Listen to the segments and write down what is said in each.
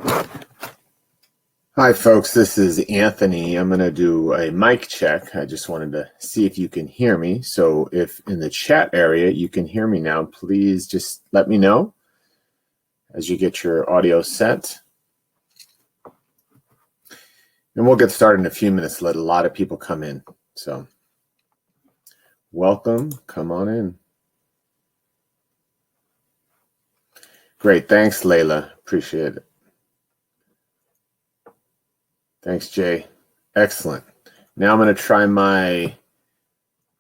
Hi folks, this is Anthony. I'm going to do a mic check. I just wanted to see if you can hear me. So if in the chat area you can hear me now, please just let me know as you get your audio set. And we'll get started in a few minutes. Let a lot of people come in. So welcome, come on in. Great, thanks Layla, appreciate it. Thanks, Jay. Excellent. Now I'm going to try my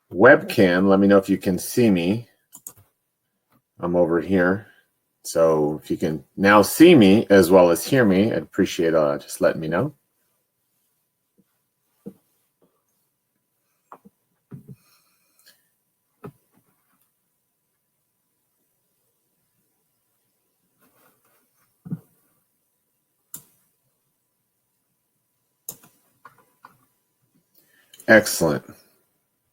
webcam. Let me know if you can see me. I'm over here. So if you can now see me as well as hear me, I'd appreciate just letting me know. Excellent.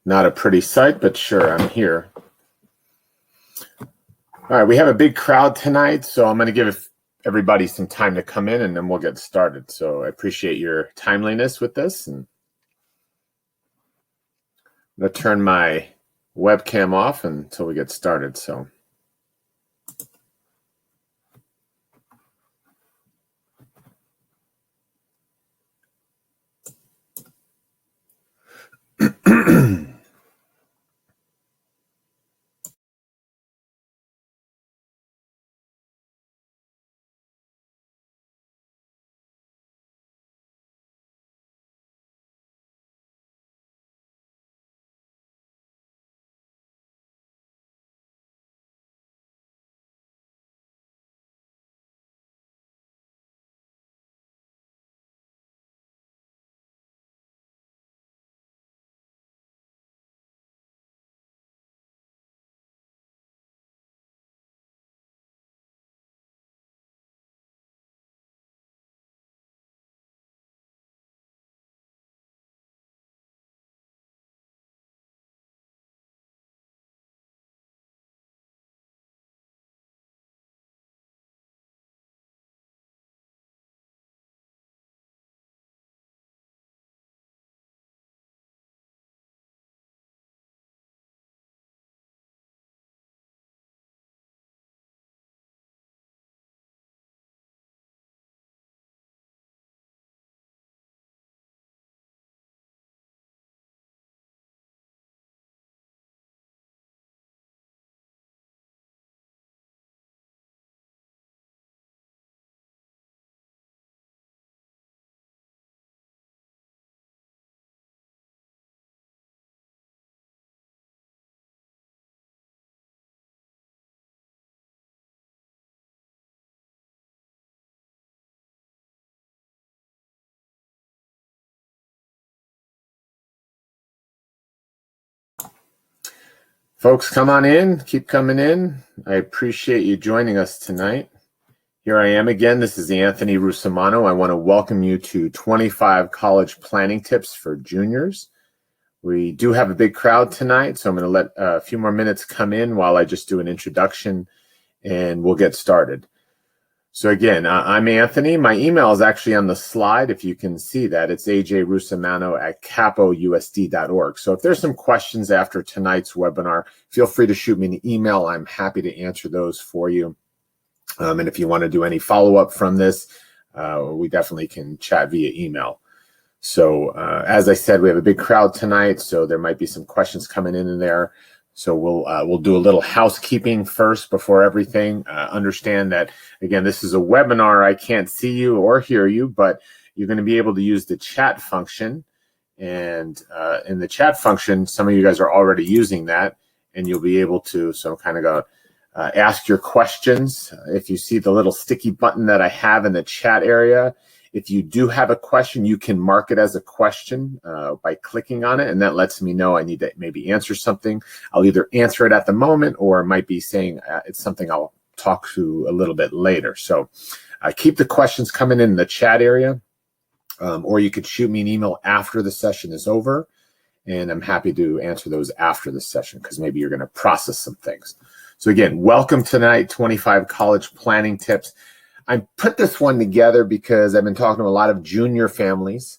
Not a pretty sight, but sure, I'm here. All right, we have a big crowd tonight, so I'm going to give everybody some time to come in, and then we'll get started. So I appreciate your timeliness with this. And I'm going to turn my webcam off until we get started. So. Folks, come on in. Keep coming in. I appreciate you joining us tonight. Here I am again. This is Anthony Russamano. I want to welcome you to 25 college planning tips for juniors. We do have a big crowd tonight, so I'm going to let a few more minutes come in while I just do an introduction, and we'll get started. So again, I'm Anthony. My email is actually on the slide, if you can see that. It's ajrussamano@capousd.org. So if there's some questions after tonight's webinar, feel free to shoot me an email. I'm happy to answer those for you. And if you want to do any follow-up from this, we definitely can chat via email. So as I said, we have a big crowd tonight, so there might be some questions coming in there. So we'll do a little housekeeping first before everything. Understand that, again, this is a webinar. I can't see you or hear you, but you're going to be able to use the chat function. And in the chat function, some of you guys are already using that, and you'll be able to, so kind of go ask your questions. If you see the little sticky button that I have in the chat area, if you do have a question, you can mark it as a question by clicking on it, and that lets me know I need to maybe answer something. I'll either answer it at the moment, or it might be saying it's something I'll talk to a little bit later. So keep the questions coming in the chat area, or you could shoot me an email after the session is over, and I'm happy to answer those after the session because maybe you're going to process some things. So again, welcome tonight, 25 college planning tips. I put this one together because I've been talking to a lot of junior families,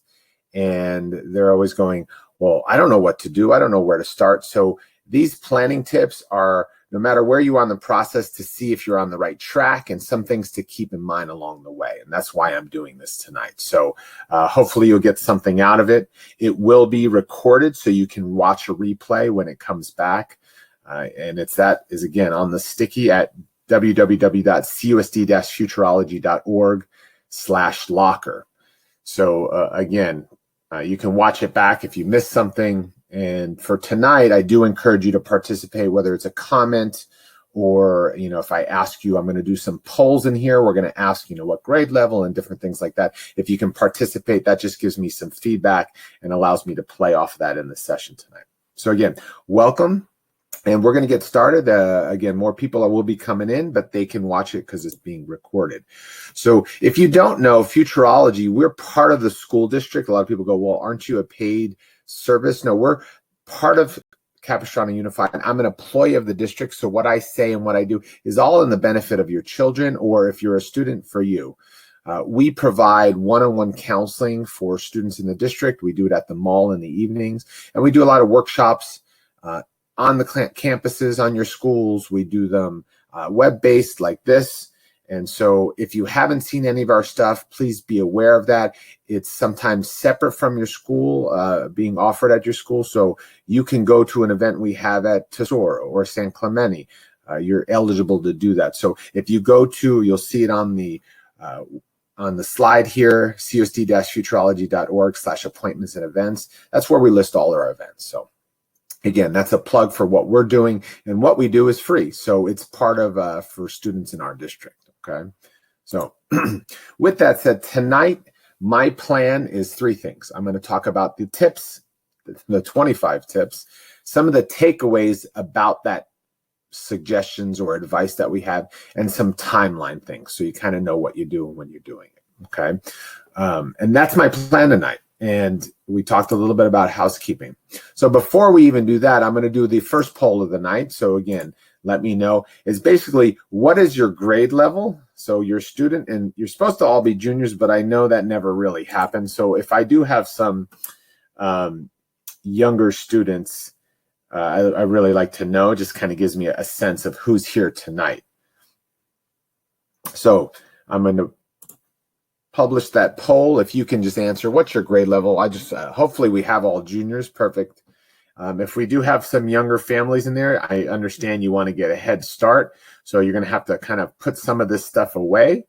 and they're always going, well, I don't know what to do. I don't know where to start. So these planning tips are, no matter where you are in the process, to see if you're on the right track and some things to keep in mind along the way. And that's why I'm doing this tonight. So hopefully you'll get something out of it. It will be recorded so you can watch a replay when it comes back. And that is, again, on the sticky at www.CUSD-Futureology.org/locker. So again, you can watch it back if you missed something. And for tonight, I do encourage you to participate, whether it's a comment or, if I ask you, I'm going to do some polls in here. We're going to ask, what grade level and different things like that. If you can participate, that just gives me some feedback and allows me to play off that in the session tonight. So again, welcome. And we're going to get started. Again, more people will be coming in, but they can watch it because it's being recorded. So if you don't know, Futureology, we're part of the school district. A lot of people go, well, aren't you a paid service? No, we're part of Capistrano Unified. I'm an employee of the district. So what I say and what I do is all in the benefit of your children, or if you're a student, for you. We provide one-on-one counseling for students in the district. We do it at the mall in the evenings, and we do a lot of workshops on the campuses, on your schools. We do them web-based like this. And so if you haven't seen any of our stuff, please be aware of that. It's sometimes separate from your school, being offered at your school. So you can go to an event we have at Tesoro or San Clemente. You're eligible to do that. So if you go to, you'll see it on the slide here, CUSD-Futureology.org/appointments and events. That's where we list all our events. So again, that's a plug for what we're doing, and what we do is free. So it's part of for students in our district. Okay. So with that said, tonight, my plan is 3 things. I'm going to talk about the tips, the 25 tips, some of the takeaways about that, suggestions or advice that we have, and some timeline things. So you kind of know what you're doing when you're doing it. Okay. And that's my plan tonight. And we talked a little bit about housekeeping. So before we even do that, I'm going to do the first poll of the night. So again, let me know. It's basically, what is your grade level? So your student, and you're supposed to all be juniors, but I know that never really happens. So if I do have some younger students, I really like to know. It just kind of gives me a sense of who's here tonight. So I'm going to publish that poll. If you can just answer, what's your grade level? I just hopefully we have all juniors. Perfect. If we do have some younger families in there, I understand you want to get a head start. So you're going to have to kind of put some of this stuff away.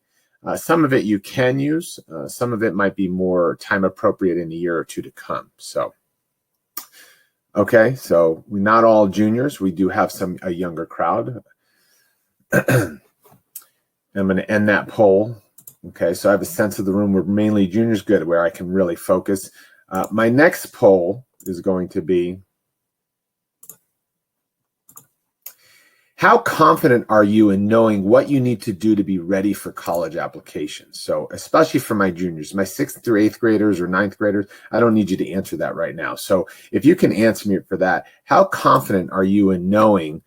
Some of it you can use. Some of it might be more time appropriate in a year or two to come. So, okay. So we're not all juniors. We do have a younger crowd. I'm going to end that poll. Okay, so I have a sense of the room. We're mainly juniors, good, where I can really focus. My next poll is going to be, how confident are you in knowing what you need to do to be ready for college applications? So especially for my juniors, my 6th through 8th graders or 9th graders, I don't need you to answer that right now. So if you can answer me for that, how confident are you in knowing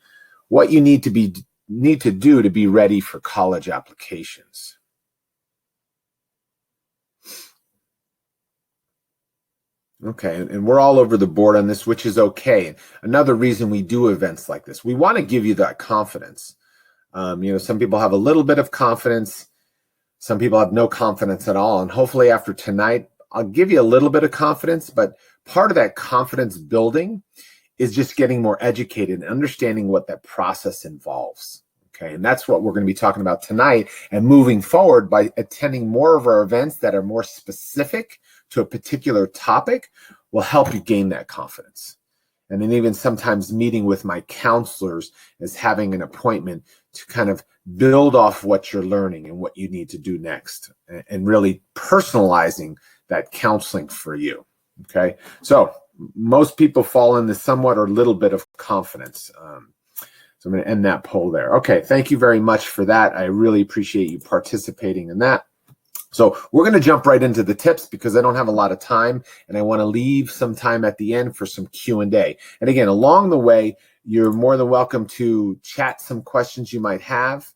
what you need to do to be ready for college applications? Okay, and we're all over the board on this, which is okay. Another reason we do events like this, we want to give you that confidence. Some people have a little bit of confidence. Some people have no confidence at all. And hopefully after tonight, I'll give you a little bit of confidence, but part of that confidence building is just getting more educated and understanding what that process involves. Okay, and that's what we're going to be talking about tonight, and moving forward by attending more of our events that are more specific to a particular topic will help you gain that confidence. And then even sometimes meeting with my counselors is having an appointment to kind of build off what you're learning and what you need to do next, and really personalizing that counseling for you. Okay, so most people fall in the somewhat or little bit of confidence. So I'm going to end that poll there. Okay, thank you very much for that. I really appreciate you participating in that. So we're going to jump right into the tips because I don't have a lot of time, and I want to leave some time at the end for some Q&A. And again, along the way, you're more than welcome to chat some questions you might have.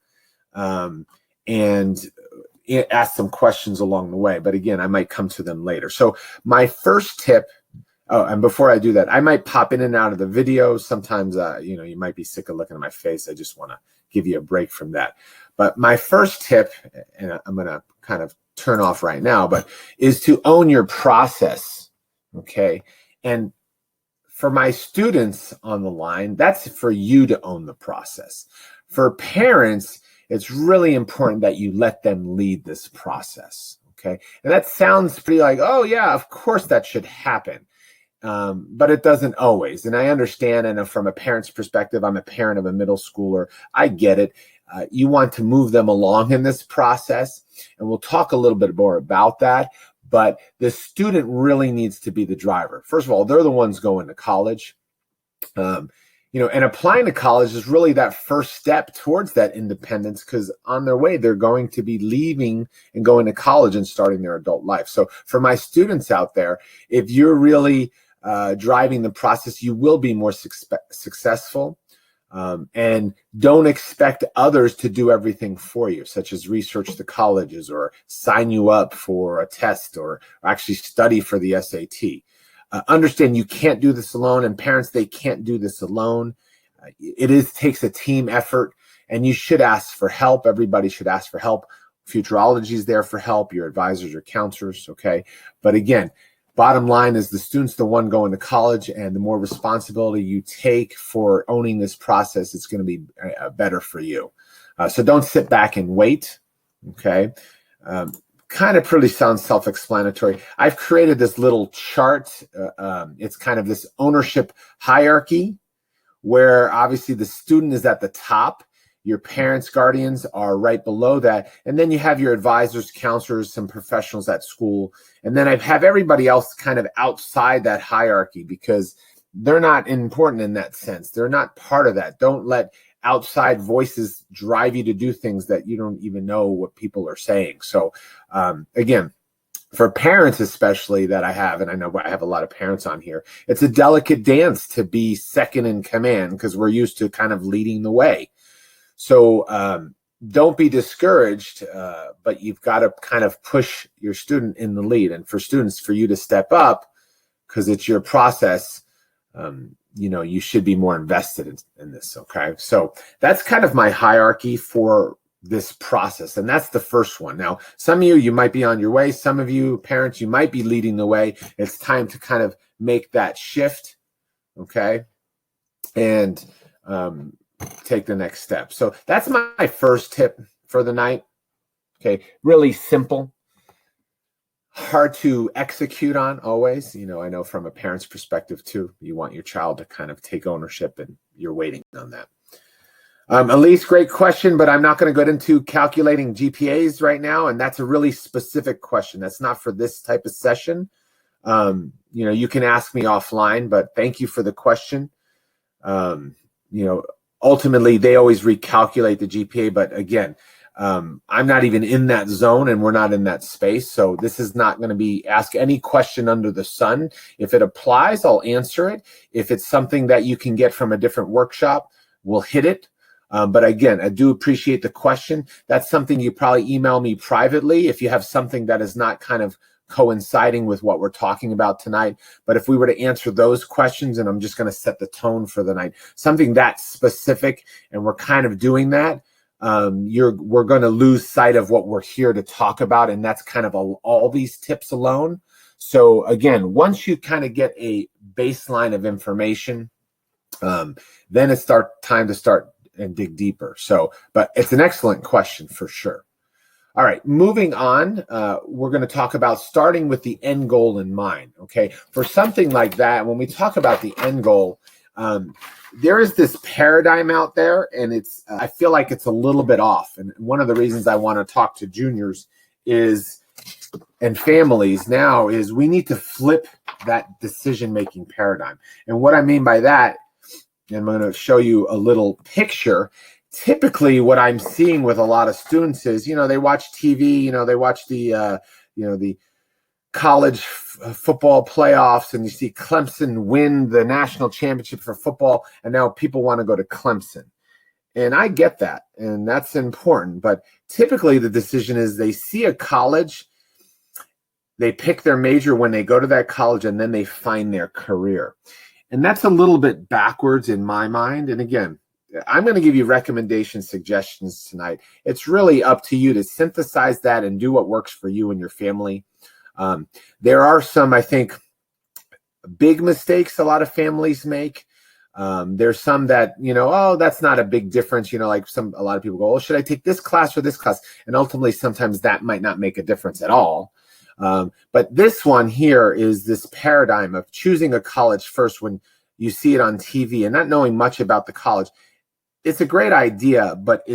And ask some questions along the way. But again, I might come to them later. So my first tip, oh, and before I do that, I might pop in and out of the videos. Sometimes, you might be sick of looking at my face. I just want to give you a break from that. But my first tip, and I'm going to kind of turn off right now, but is to own your process, okay? And for my students on the line, that's for you to own the process. For parents, it's really important that you let them lead this process, okay? And that sounds pretty like, oh yeah, of course that should happen. But it doesn't always. And I understand, and from a parent's perspective, I'm a parent of a middle schooler. I get it. You want to move them along in this process, and we'll talk a little bit more about that. But the student really needs to be the driver. First of all, they're the ones going to college. And applying to college is really that first step towards that independence, because on their way, they're going to be leaving and going to college and starting their adult life. So for my students out there, if you're really driving the process, you will be more successful. And don't expect others to do everything for you, such as research the colleges or sign you up for a test or actually study for the SAT. Understand you can't do this alone, and parents, they can't do this alone. It takes a team effort, and you should ask for help. Everybody should ask for help. Futureology is there for help, your advisors or counselors, okay? But again, bottom line is the student's the one going to college, and the more responsibility you take for owning this process, it's going to be better for you. So don't sit back and wait, okay? Kind of pretty sounds self-explanatory. I've created this little chart. It's kind of this ownership hierarchy where obviously the student is at the top. Your parents, guardians are right below that. And then you have your advisors, counselors, some professionals at school. And then I have everybody else kind of outside that hierarchy because they're not important in that sense. They're not part of that. Don't let outside voices drive you to do things that you don't even know what people are saying. So again, for parents especially that I have, and I know I have a lot of parents on here, it's a delicate dance to be second in command because we're used to kind of leading the way. So don't be discouraged, but you've got to kind of push your student in the lead. And for students, for you to step up, because it's your process, you should be more invested in this, okay? So that's kind of my hierarchy for this process, and that's the first one. Now, some of you might be on your way. Some of you parents, you might be leading the way. It's time to kind of make that shift, okay? And take the next step. So that's my first tip for the night, okay? Really simple. Hard to execute on always. I know from a parent's perspective too, you want your child to kind of take ownership, and you're waiting on that. Elise, great question, but I'm not going to go into calculating GPAs right now. And that's a really specific question. That's not for this type of session. You can ask me offline, but thank you for the question. Ultimately they always recalculate the GPA, but again, I'm not even in that zone, and we're not in that space. So this is not going to be ask any question under the sun. If it applies, I'll answer it. If it's something that you can get from a different workshop, we'll hit it. But again, I do appreciate the question. That's something you probably email me privately if you have something that is not kind of coinciding with what we're talking about tonight. But if we were to answer those questions, and I'm just going to set the tone for the night, something that specific, and we're kind of doing that, we're going to lose sight of what we're here to talk about, and that's kind of all these tips alone. So again, once you kind of get a baseline of information, then it's time to start and dig deeper. So, but it's an excellent question for sure. All right, moving on, we're going to talk about starting with the end goal in mind, okay? For something like that, when we talk about the end goal, there is this paradigm out there, and I feel like it's a little bit off. And one of the reasons I want to talk to juniors and families now is we need to flip that decision-making paradigm. And what I mean by that, and I'm going to show you a little picture. Typically, what I'm seeing with a lot of students is, they watch TV, they watch the college football playoffs, and you see Clemson win the national championship for football, and now people want to go to Clemson. And I get that, and that's important. But typically the decision is they see a college, they pick their major when they go to that college, and then they find their career. And that's a little bit backwards in my mind. And again, I'm going to give you recommendations, suggestions tonight. It's really up to you to synthesize that and do what works for you and your family. There are some, I think, big mistakes a lot of families make. There's some that, oh, that's not a big difference. Like a lot of people go, oh, should I take this class or this class? And ultimately, sometimes that might not make a difference at all. But this one here is this paradigm of choosing a college first when you see it on TV and not knowing much about the college. It's a great idea, but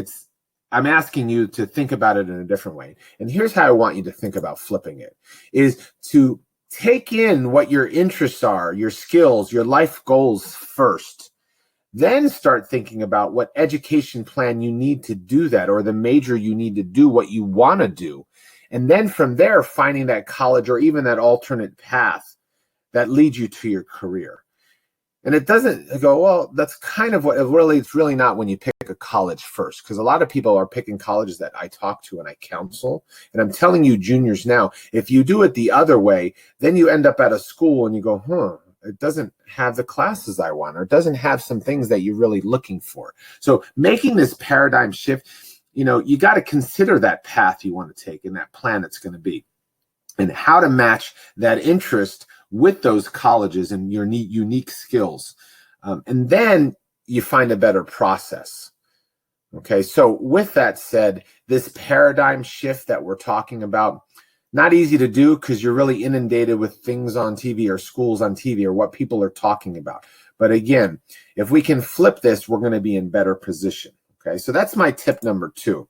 I'm asking you to think about it in a different way. And here's how I want you to think about flipping it, is to take in what your interests are, your skills, your life goals first. Then start thinking about what education plan you need to do that, or the major you need to do what you want to do. And then from there, finding that college or even that alternate path that leads you to your career. And it doesn't go, well, that's kind of what it's really not when you pick a college first, because a lot of people are picking colleges that I talk to and I counsel. And I'm telling you, juniors now, if you do it the other way, then you end up at a school and you go, it doesn't have the classes I want, or it doesn't have some things that you're really looking for. So making this paradigm shift, you got to consider that path you want to take and that plan it's going to be, and how to match that interest with those colleges and your unique skills. And then you find a better process. Okay, so with that said, this paradigm shift that we're talking about, not easy to do because you're really inundated with things on TV or schools on TV or what people are talking about. But again, if we can flip this, we're going to be in better position. Okay, so that's my tip number 2.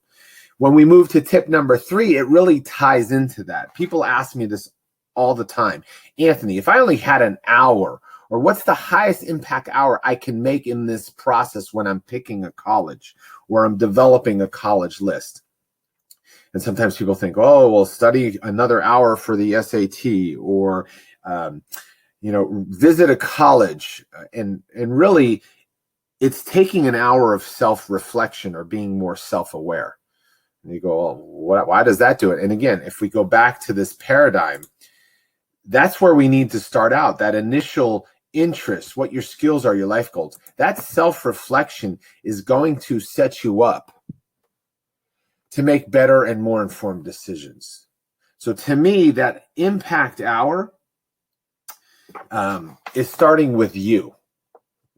When we move to tip number 3, it really ties into that. People ask me this all the time. Anthony, if I only had an hour, or what's the highest impact hour I can make in this process when I'm picking a college or I'm developing a college list? And sometimes people think, oh, well, study another hour for the SAT, or, visit a college. And really, it's taking an hour of self-reflection or being more self-aware. And you go, oh, why does that do it? And again, if we go back to this paradigm, that's where we need to start out, that initial interest, what your skills are, your life goals. That self-reflection is going to set you up to make better and more informed decisions. So to me, that impact hour is starting with you.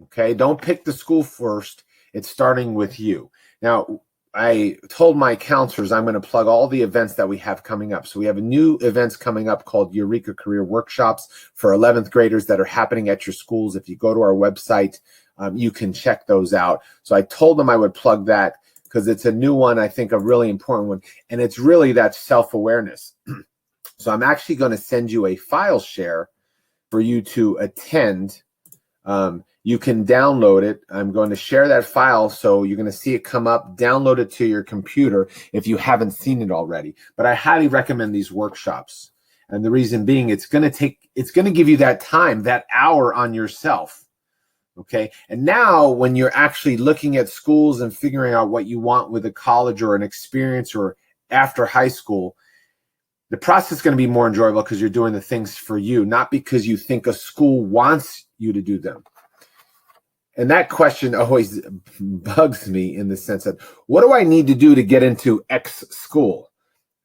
Okay, don't pick the school first. It's starting with you. Now, I told my counselors I'm going to plug all the events that we have coming up. So we have new events coming up called Eureka Career Workshops for 11th graders that are happening at your schools. If you go to our website, you can check those out. So I told them I would plug that because it's a new one, I think a really important one. And it's really that self-awareness. So I'm actually going to send you a file share for you to attend. You can download it. I'm going to share that file, so you're going to see it come up. Download it to your computer if you haven't seen it already. But I highly recommend these workshops. And the reason being, it's going to give you that time, that hour on yourself. Okay. And now when you're actually looking at schools and figuring out what you want with a college or an experience or after high school, the process is going to be more enjoyable because you're doing the things for you, not because you think a school wants you to do them. And that question always bugs me in the sense that, what do I need to do to get into X school?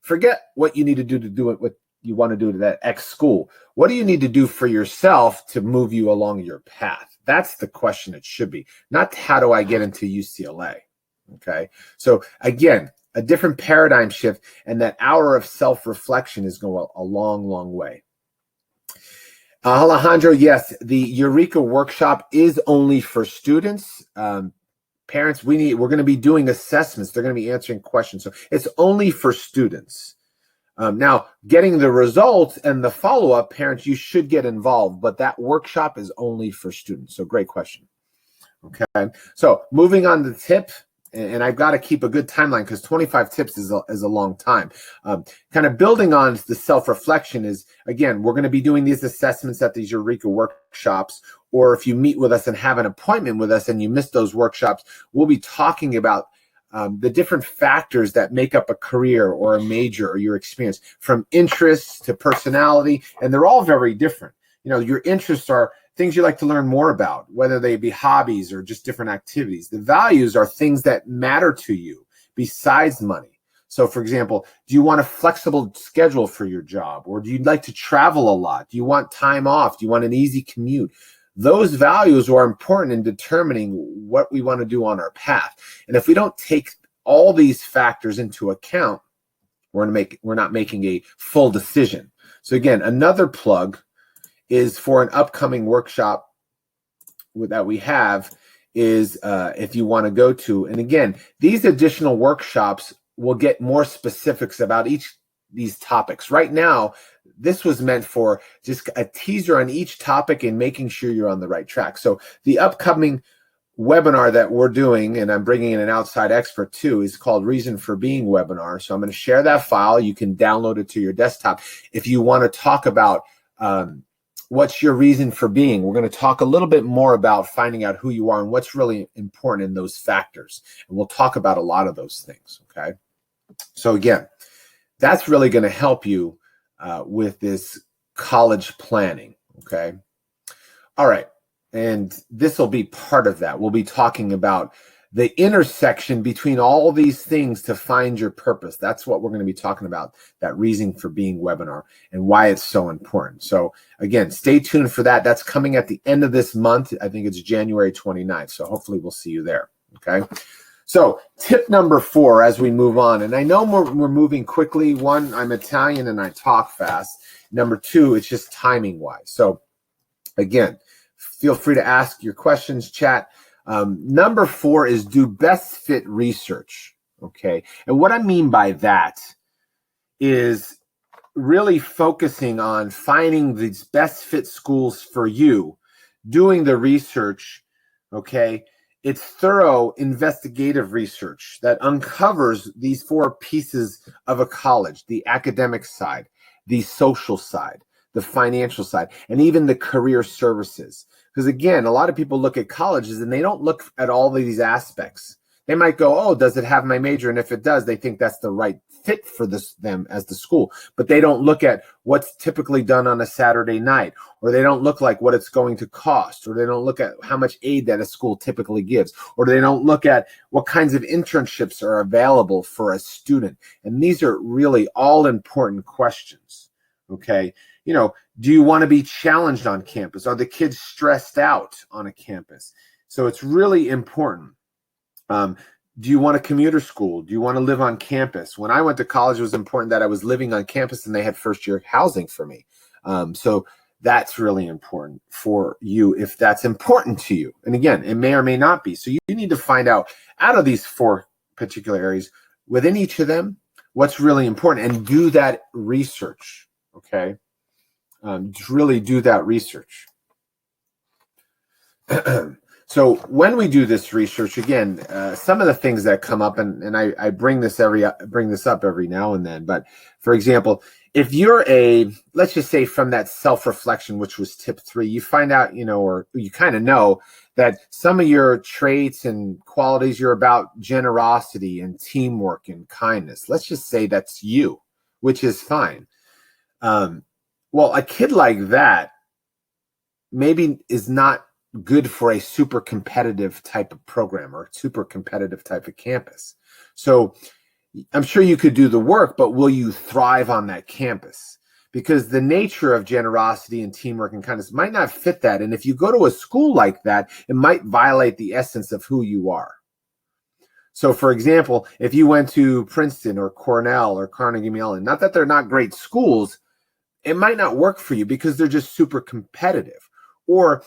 Forget what you need to do it, what you want to do to that X school. What do you need to do for yourself to move you along your path? That's the question it should be, not how do I get into UCLA? Okay. So again, a different paradigm shift, and that hour of self-reflection is going a long, long way. Alejandro, yes, the Eureka workshop is only for students. Parents, we're going to be doing assessments. They're going to be answering questions. So it's only for students. Now, getting the results and the follow-up, parents, you should get involved, but that workshop is only for students. So great question. Okay, so moving on to the tip, and I've got to keep a good timeline because 25 tips is a long time. Kind of building on the self-reflection is, again, we're going to be doing these assessments at these Eureka workshops, or if you meet with us and have an appointment with us and you miss those workshops, we'll be talking about the different factors that make up a career or a major or your experience, from interests to personality, and they're all very different. Your interests are things you like to learn more about, whether they be hobbies or just different activities. The values are things that matter to you besides money. So, for example, do you want a flexible schedule for your job, or do you like to travel a lot? Do you want time off? Do you want an easy commute? Those values are important in determining what we want to do on our path. And if we don't take all these factors into account, we're not making a full decision. So again, another plug is for an upcoming workshop that we have is if you want to go to. And again, these additional workshops will get more specifics about these topics. Right now, this was meant for just a teaser on each topic and making sure you're on the right track. So the upcoming webinar that we're doing, and I'm bringing in an outside expert too, is called Reason for Being webinar. So I'm going to share that file. You can download it to your desktop. If you want to talk about what's your reason for being, we're going to talk a little bit more about finding out who you are and what's really important in those factors. And we'll talk about a lot of those things, okay? So again, that's really going to help you with this college planning, okay? All right, and this will be part of that. We'll be talking about the intersection between all these things to find your purpose. That's what we're going to be talking about, that Reason for Being webinar and why it's so important. So again, stay tuned for that. That's coming at the end of this month. I think it's January 29th. So hopefully we'll see you there, okay? So tip number 4 as we move on, and I know we're moving quickly. 1, I'm Italian and I talk fast. Number 2, it's just timing wise. So again, feel free to ask your questions, chat. Number 4 is do best fit research, okay? And what I mean by that is really focusing on finding these best fit schools for you, doing the research, okay? It's thorough investigative research that uncovers these 4 pieces of a college: the academic side, the social side, the financial side, and even the career services. Because again, a lot of people look at colleges and they don't look at all of these aspects. They might go, oh, does it have my major? And if it does, they think that's the right fit for them as the school. But they don't look at what's typically done on a Saturday night, or they don't look like what it's going to cost, or they don't look at how much aid that a school typically gives, or they don't look at what kinds of internships are available for a student. And these are really all important questions, okay? Do you want to be challenged on campus? Are the kids stressed out on a campus? So it's really important. Do you want a commuter school? Do you want to live on campus? When I went to college, it was important that I was living on campus and they had first-year housing for me. So that's really important for you if that's important to you. And again, it may or may not be. So you need to find out of these 4 particular areas, within each of them, what's really important, and do that research, okay? Really do that research. So when we do this research, again, some of the things that come up, and I bring this up every now and then. But for example, if you're let's just say from that self-reflection, which was tip 3, you find out, or you kind of know that some of your traits and qualities, you're about generosity and teamwork and kindness. Let's just say that's you, which is fine. Well, a kid like that maybe is not good for a super competitive type of program or super competitive type of campus. So I'm sure you could do the work, but will you thrive on that campus? Because the nature of generosity and teamwork and kindness might not fit that. And if you go to a school like that, it might violate the essence of who you are. So for example, if you went to Princeton or Cornell or Carnegie Mellon, not that they're not great schools, it might not work for you because they're just super competitive. Or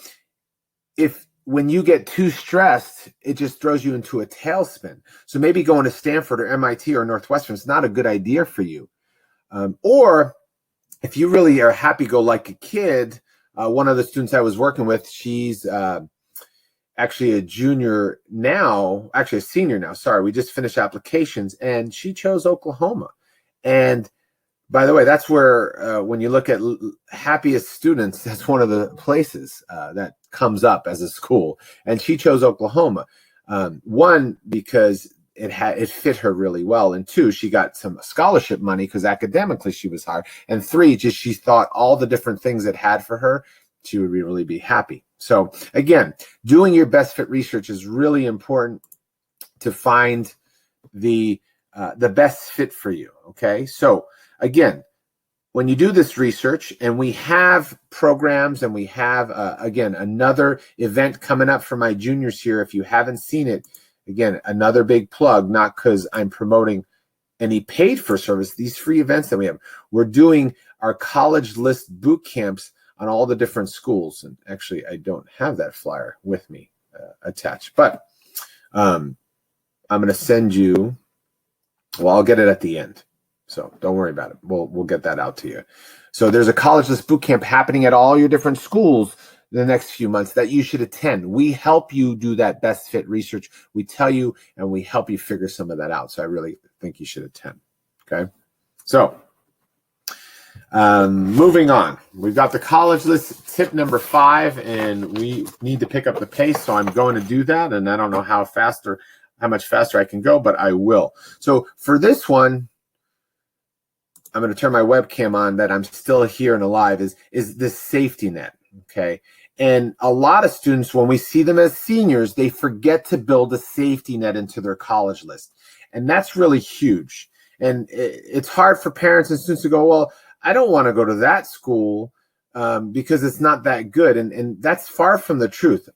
when you get too stressed, it just throws you into a tailspin. So maybe going to Stanford or MIT or Northwestern is not a good idea for you. Or if you really are happy-go-lucky kid, one of the students I was working with, she's actually a junior now, actually a senior now, sorry, we just finished applications, and she chose Oklahoma. And by the way, that's where when you look at happiest students, that's one of the places that comes up as a school. And she chose Oklahoma. One, because it fit her really well, and two, she got some scholarship money because academically she was higher, and three, just she thought all the different things it had for her, she would really be happy. So again, doing your best fit research is really important to find the best fit for you. Okay, so again, when you do this research, and we have programs, and we have again another event coming up for my juniors here. If you haven't seen it, again, another big plug, not because I'm promoting any paid for service, these free events that we have. We're doing our college list boot camps on all the different schools. And actually, I don't have that flyer with me attached, but I'm going to send you, well, I'll get it at the end. So don't worry about it. We'll get that out to you. So there's a college list boot camp happening at all your different schools the next few months that you should attend. We help you do that best fit research. We tell you, and we help you figure some of that out. So I really think you should attend. Okay. So moving on, we've got the college list tip number 5, and we need to pick up the pace. So I'm going to do that. And I don't know how much faster I can go, but I will. So for this one, I'm going to turn my webcam on that I'm still here and alive, is this safety net. Okay. And a lot of students, when we see them as seniors, they forget to build a safety net into their college list. And that's really huge. And it's hard for parents and students to go, well, I don't want to go to that school because it's not that good. And that's far from the truth.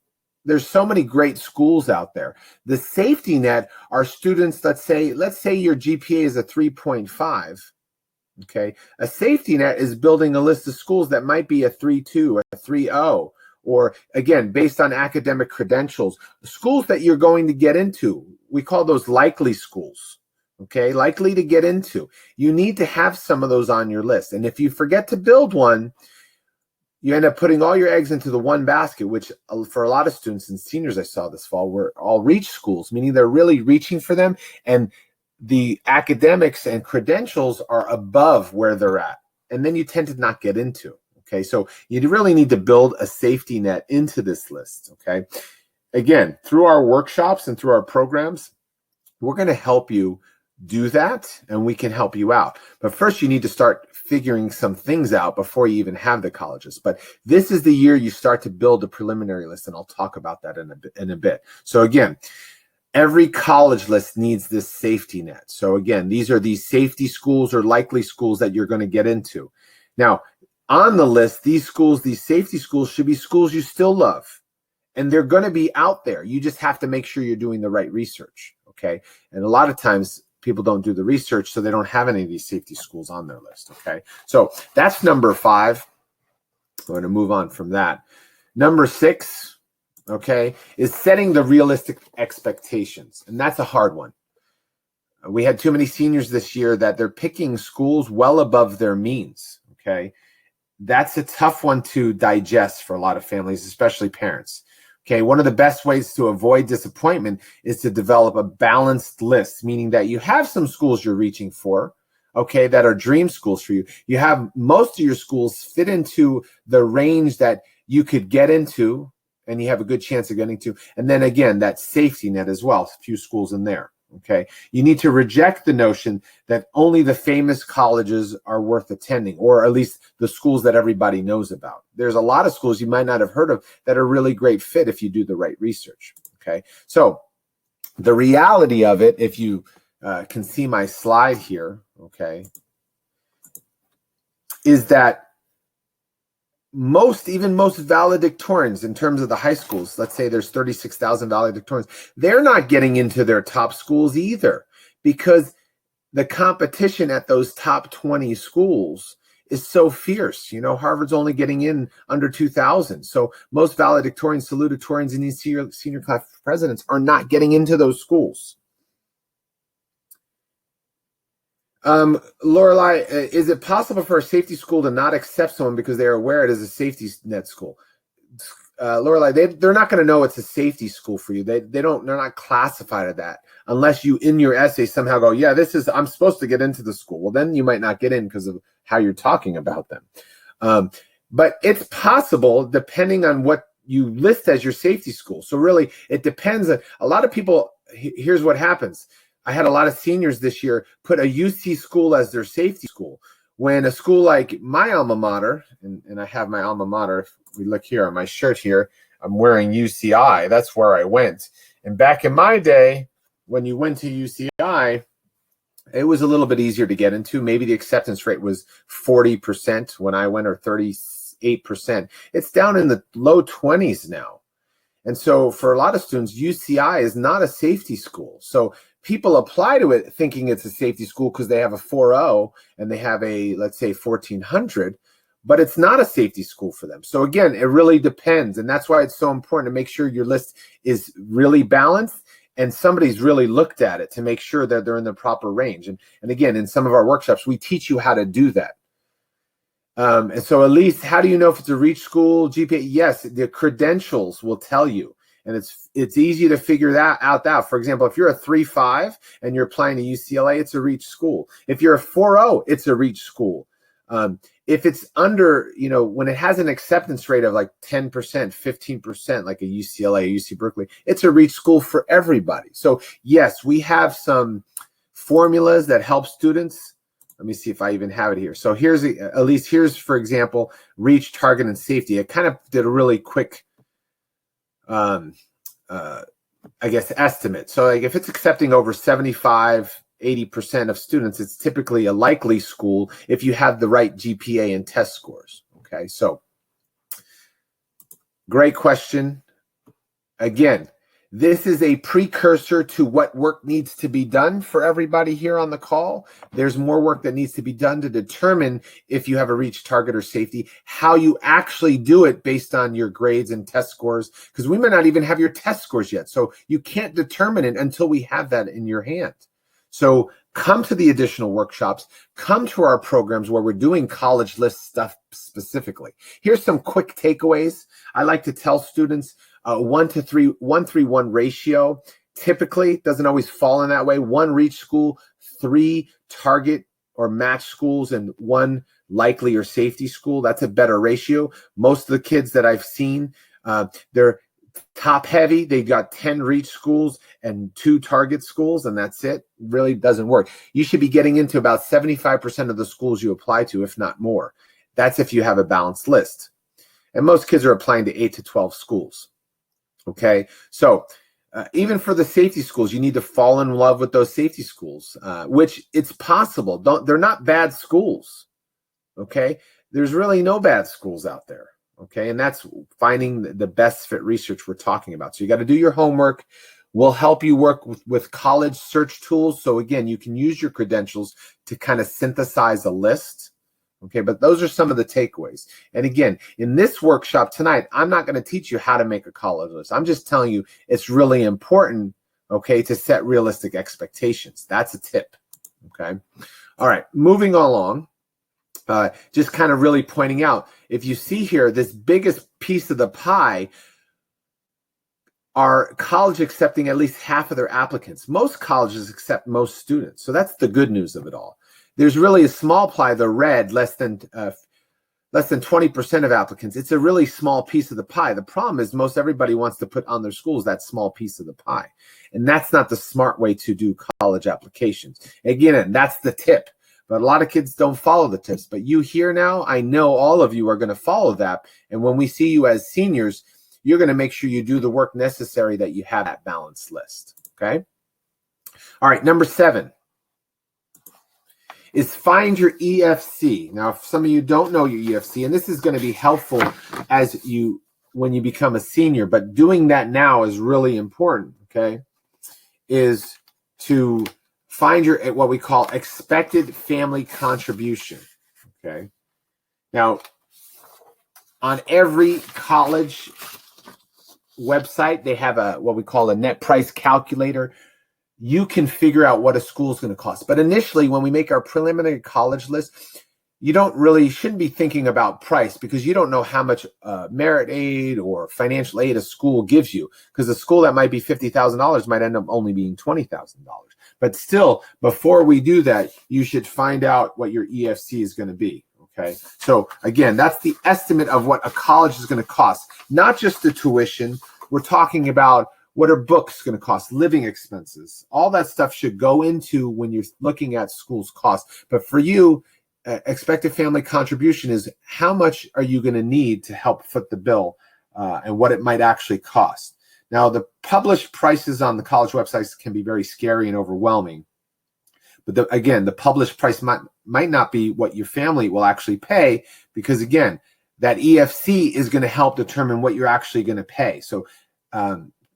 There's so many great schools out there. The safety net are students, let's say your GPA is a 3.5. Okay. A safety net is building a list of schools that might be a 3.2, a 3.0, or again, based on academic credentials, schools that you're going to get into. We call those likely schools. Okay. Likely to get into. You need to have some of those on your list. And if you forget to build one, you end up putting all your eggs into the one basket, which for a lot of students and seniors I saw this fall were all reach schools, meaning they're really reaching for them. And the academics and credentials are above where they're at. And then you tend to not get into. Okay. So you really need to build a safety net into this list. Okay. Again, through our workshops and through our programs, we're going to help you do that, and we can help you out. But first, you need to start figuring some things out before you even have the colleges. But this is the year you start to build a preliminary list, and I'll talk about that in a bit. So again, every college list needs this safety net. So again, these are these safety schools or likely schools that you're going to get into. Now, on the list, these schools, these safety schools, should be schools you still love. And they're going to be out there. You just have to make sure you're doing the right research. Okay. And a lot of times people don't do the research, so they don't have any of these safety schools on their list. Okay. So that's number 5. We're going to move on from that. Number 6, okay, is setting the realistic expectations. And that's a hard one. We had too many seniors this year that they're picking schools well above their means. Okay. That's a tough one to digest for a lot of families, especially parents. Okay, one of the best ways to avoid disappointment is to develop a balanced list, meaning that you have some schools you're reaching for, okay, that are dream schools for you. You have most of your schools fit into the range that you could get into, and you have a good chance of getting to. And then again, that safety net as well, a few schools in there. Okay, you need to reject the notion that only the famous colleges are worth attending, or at least the schools that everybody knows about. There's a lot of schools you might not have heard of that are really great fit if you do the right research. Okay, so the reality of it, if you can see my slide here, okay, is that most valedictorians in terms of the high schools, let's say there's 36,000 valedictorians, they're not getting into their top schools either, because the competition at those top 20 schools is so fierce. You know, Harvard's only getting in under 2,000. So most valedictorians, salutatorians, and these senior class presidents are not getting into those schools. Lorelei, is it possible for a safety school to not accept someone because they are aware it is a safety net school? Lorelai, they're not going to know it's a safety school for you. They're not classified as that unless you in your essay somehow go, yeah, I'm supposed to get into the school. Well, then you might not get in because of how you're talking about them. But it's possible depending on what you list as your safety school. So really, it depends. A lot of people, here's what happens. I had a lot of seniors this year put a UC school as their safety school. When a school like my alma mater, and I have my alma mater, if we look here on my shirt here, I'm wearing UCI. That's where I went. And back in my day, when you went to UCI, it was a little bit easier to get into. Maybe the acceptance rate was 40% when I went, or 38%. It's down in the low 20s now. And so for a lot of students, UCI is not a safety school. So people apply to it thinking it's a safety school because they have a 4.0 and they have a, let's say, 1400, but it's not a safety school for them. So again, it really depends. And that's why it's so important to make sure your list is really balanced and somebody's really looked at it to make sure that they're in the proper range. And again, in some of our workshops, we teach you how to do that. And so at least, how do you know if it's a reach school, GPA? Yes, the credentials will tell you. And it's easy to figure that out. For example, if you're a 3.5 and you're applying to UCLA, it's a reach school. If you're a 4.0, it's a reach school. If it's under, when it has an acceptance rate of like 10%, 15%, like a UCLA, UC Berkeley, it's a reach school for everybody. So yes, we have some formulas that help students. Let me see if I even have it here. So here's, for example, reach, target, and safety. I kind of did a really quick, estimate. So like if it's accepting over 75, 80% of students, it's typically a likely school if you have the right GPA and test scores. Okay, so great question. Again, this is a precursor to what work needs to be done for everybody here on the call. There's more work that needs to be done to determine if you have a reach, target, or safety, how you actually do it based on your grades and test scores, because we might not even have your test scores yet. So you can't determine it until we have that in your hand. So come to the additional workshops, come to our programs where we're doing college list stuff specifically. Here's some quick takeaways. I like to tell students 1:1 ratio. Typically, doesn't always fall in that way. 1 reach school, 3 target or match schools, and 1 likely or safety school. That's a better ratio. Most of the kids that I've seen, they're top heavy. They've got 10 reach schools and 2 target schools, and that's it. Really doesn't work. You should be getting into about 75% of the schools you apply to, if not more. That's if you have a balanced list. And most kids are applying to 8 to 12 schools. Okay, so even for the safety schools, you need to fall in love with those safety schools, which it's possible. They're not bad schools. Okay, there's really no bad schools out there. Okay, and that's finding the best fit research we're talking about. So you got to do your homework. We'll help you work with college search tools. So again, you can use your credentials to kind of synthesize a list. Okay, but those are some of the takeaways. And again, in this workshop tonight, I'm not going to teach you how to make a college list. I'm just telling you it's really important, okay, to set realistic expectations. That's a tip, okay? All right, moving along, just kind of really pointing out, if you see here, this biggest piece of the pie are college accepting at least half of their applicants. Most colleges accept most students, so that's the good news of it all. There's really a small pie, the red, less than 20% of applicants. It's a really small piece of the pie. The problem is most everybody wants to put on their schools that small piece of the pie. And that's not the smart way to do college applications. Again, that's the tip. But a lot of kids don't follow the tips. But you here now, I know all of you are going to follow that. And when we see you as seniors, you're going to make sure you do the work necessary that you have that balanced list. Okay? All right, number 7. Is find your EFC. Now, if some of you don't know your EFC, and this is going to be helpful when you become a senior, but doing that now is really important, okay, is to find your, what we call expected family contribution, okay? Now, on every college website, they have what we call a net price calculator. You can figure out what a school is going to cost. But initially, when we make our preliminary college list, shouldn't be thinking about price, because you don't know how much merit aid or financial aid a school gives you, because a school that might be $50,000 might end up only being $20,000. But still, before we do that, you should find out what your EFC is going to be. Okay, so again, that's the estimate of what a college is going to cost, not just the tuition. We're talking about what are books going to cost, living expenses. All that stuff should go into when you're looking at schools' costs. But for you, expected family contribution is how much are you going to need to help foot the bill, and what it might actually cost. Now, the published prices on the college websites can be very scary and overwhelming. But again, the published price might not be what your family will actually pay, because again, that EFC is going to help determine what you're actually going to pay. So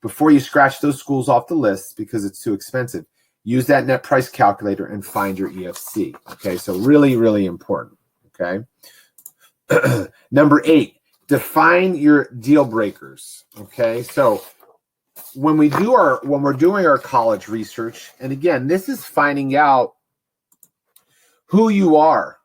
before you scratch those schools off the list because it's too expensive, use that net price calculator and find your EFC. Okay, so really, really important. Okay. Number 8, define your deal breakers. Okay, so when we're doing our college research, and again, this is finding out who you are.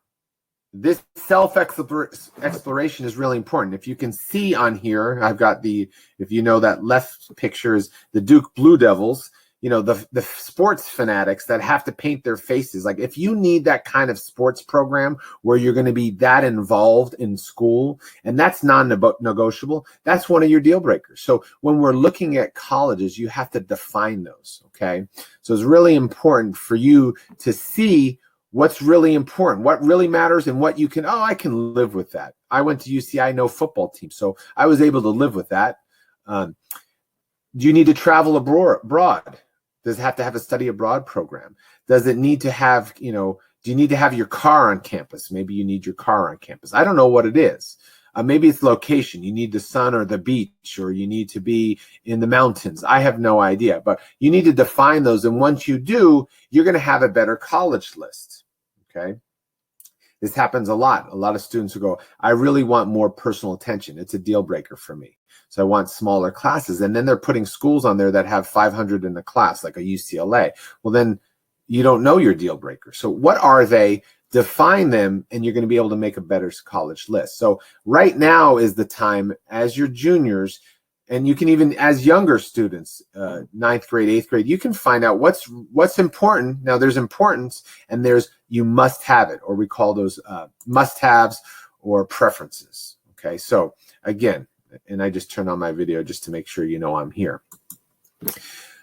This self-exploration is really important. If you can see on here, I've got if you know that left picture is the Duke Blue Devils, the sports fanatics that have to paint their faces. Like, if you need that kind of sports program where you're going to be that involved in school, and that's non-negotiable, that's one of your deal breakers. So when we're looking at colleges, you have to define those, okay? So it's really important for you to see what's really important, what really matters, and what you can, I can live with that. I went to UCI, no football team, so I was able to live with that. Do you need to travel abroad? Does it have to have a study abroad program? Does it need to have, do you need to have your car on campus? Maybe you need your car on campus. I don't know what it is. Maybe it's location. You need the sun or the beach, or you need to be in the mountains. I have no idea, but you need to define those. And once you do, you're going to have a better college list. Okay. This happens a lot. A lot of students who go, I really want more personal attention. It's a deal breaker for me. So I want smaller classes. And then they're putting schools on there that have 500 in a class, like a UCLA. Well, then you don't know your deal breaker. So what are they? Define them, and you're going to be able to make a better college list. So right now is the time, as your juniors, and you can even as younger students, 9th grade, 8th grade, you can find out what's important. Now there's importance, and there's you must have it, or we call those must-haves or preferences. Okay, so again, and I just turned on my video just to make sure you know I'm here.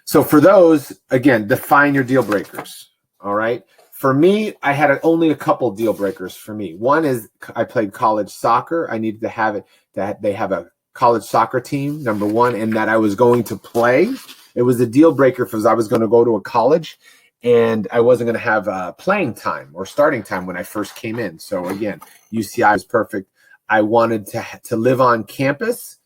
So for those, again, define your deal breakers. All right. For me, I had only a couple deal breakers for me. One is I played college soccer. I needed to have it that they have a college soccer team, number one, and that I was going to play. It was a deal breaker because I was going to go to a college and I wasn't going to have playing time or starting time when I first came in. So again, UCI was perfect. I wanted to live on campus.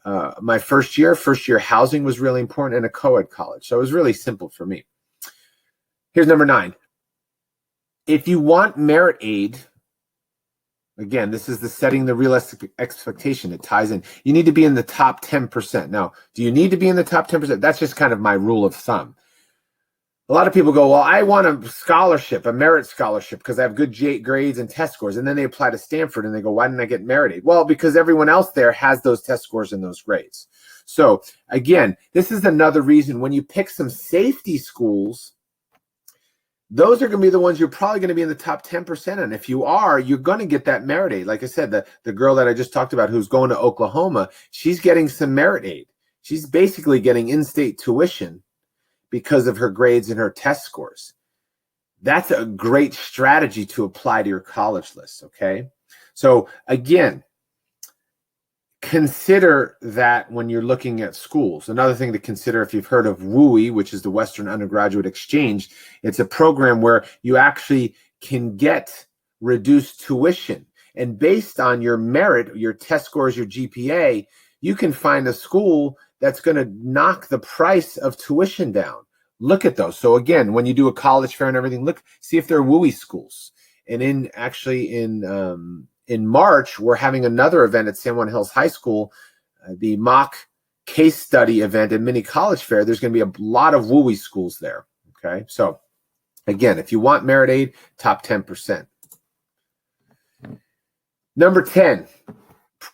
My first year housing was really important, and a co-ed college. So it was really simple for me. Here's number 9. If you want merit aid, again, this is the setting the realistic expectation. It ties in. You need to be in the top 10%. Now, do you need to be in the top 10%? That's just kind of my rule of thumb. A lot of people go, well, I want a scholarship, a merit scholarship, because I have good grades and test scores. And then they apply to Stanford and they go, why didn't I get merit aid? Well, because everyone else there has those test scores and those grades. So again, this is another reason when you pick some safety schools, those are going to be the ones you're probably going to be in the top 10%. And if you are, you're going to get that merit aid. Like I said, the girl that I just talked about who's going to Oklahoma, she's getting some merit aid. She's basically getting in-state tuition because of her grades and her test scores. That's a great strategy to apply to your college list, okay? So again, consider that when you're looking at schools. Another thing to consider, if you've heard of WUI, which is the Western Undergraduate Exchange, it's a program where you actually can get reduced tuition. And based on your merit, your test scores, your GPA, you can find a school that's going to knock the price of tuition down. Look at those. So again, when you do a college fair and everything, see if they're WUI schools. And in March, we're having another event at San Juan Hills High School, the mock case study event and mini college fair. There's going to be a lot of WUI schools there. Okay. So again, if you want merit aid, top 10%. Number 10,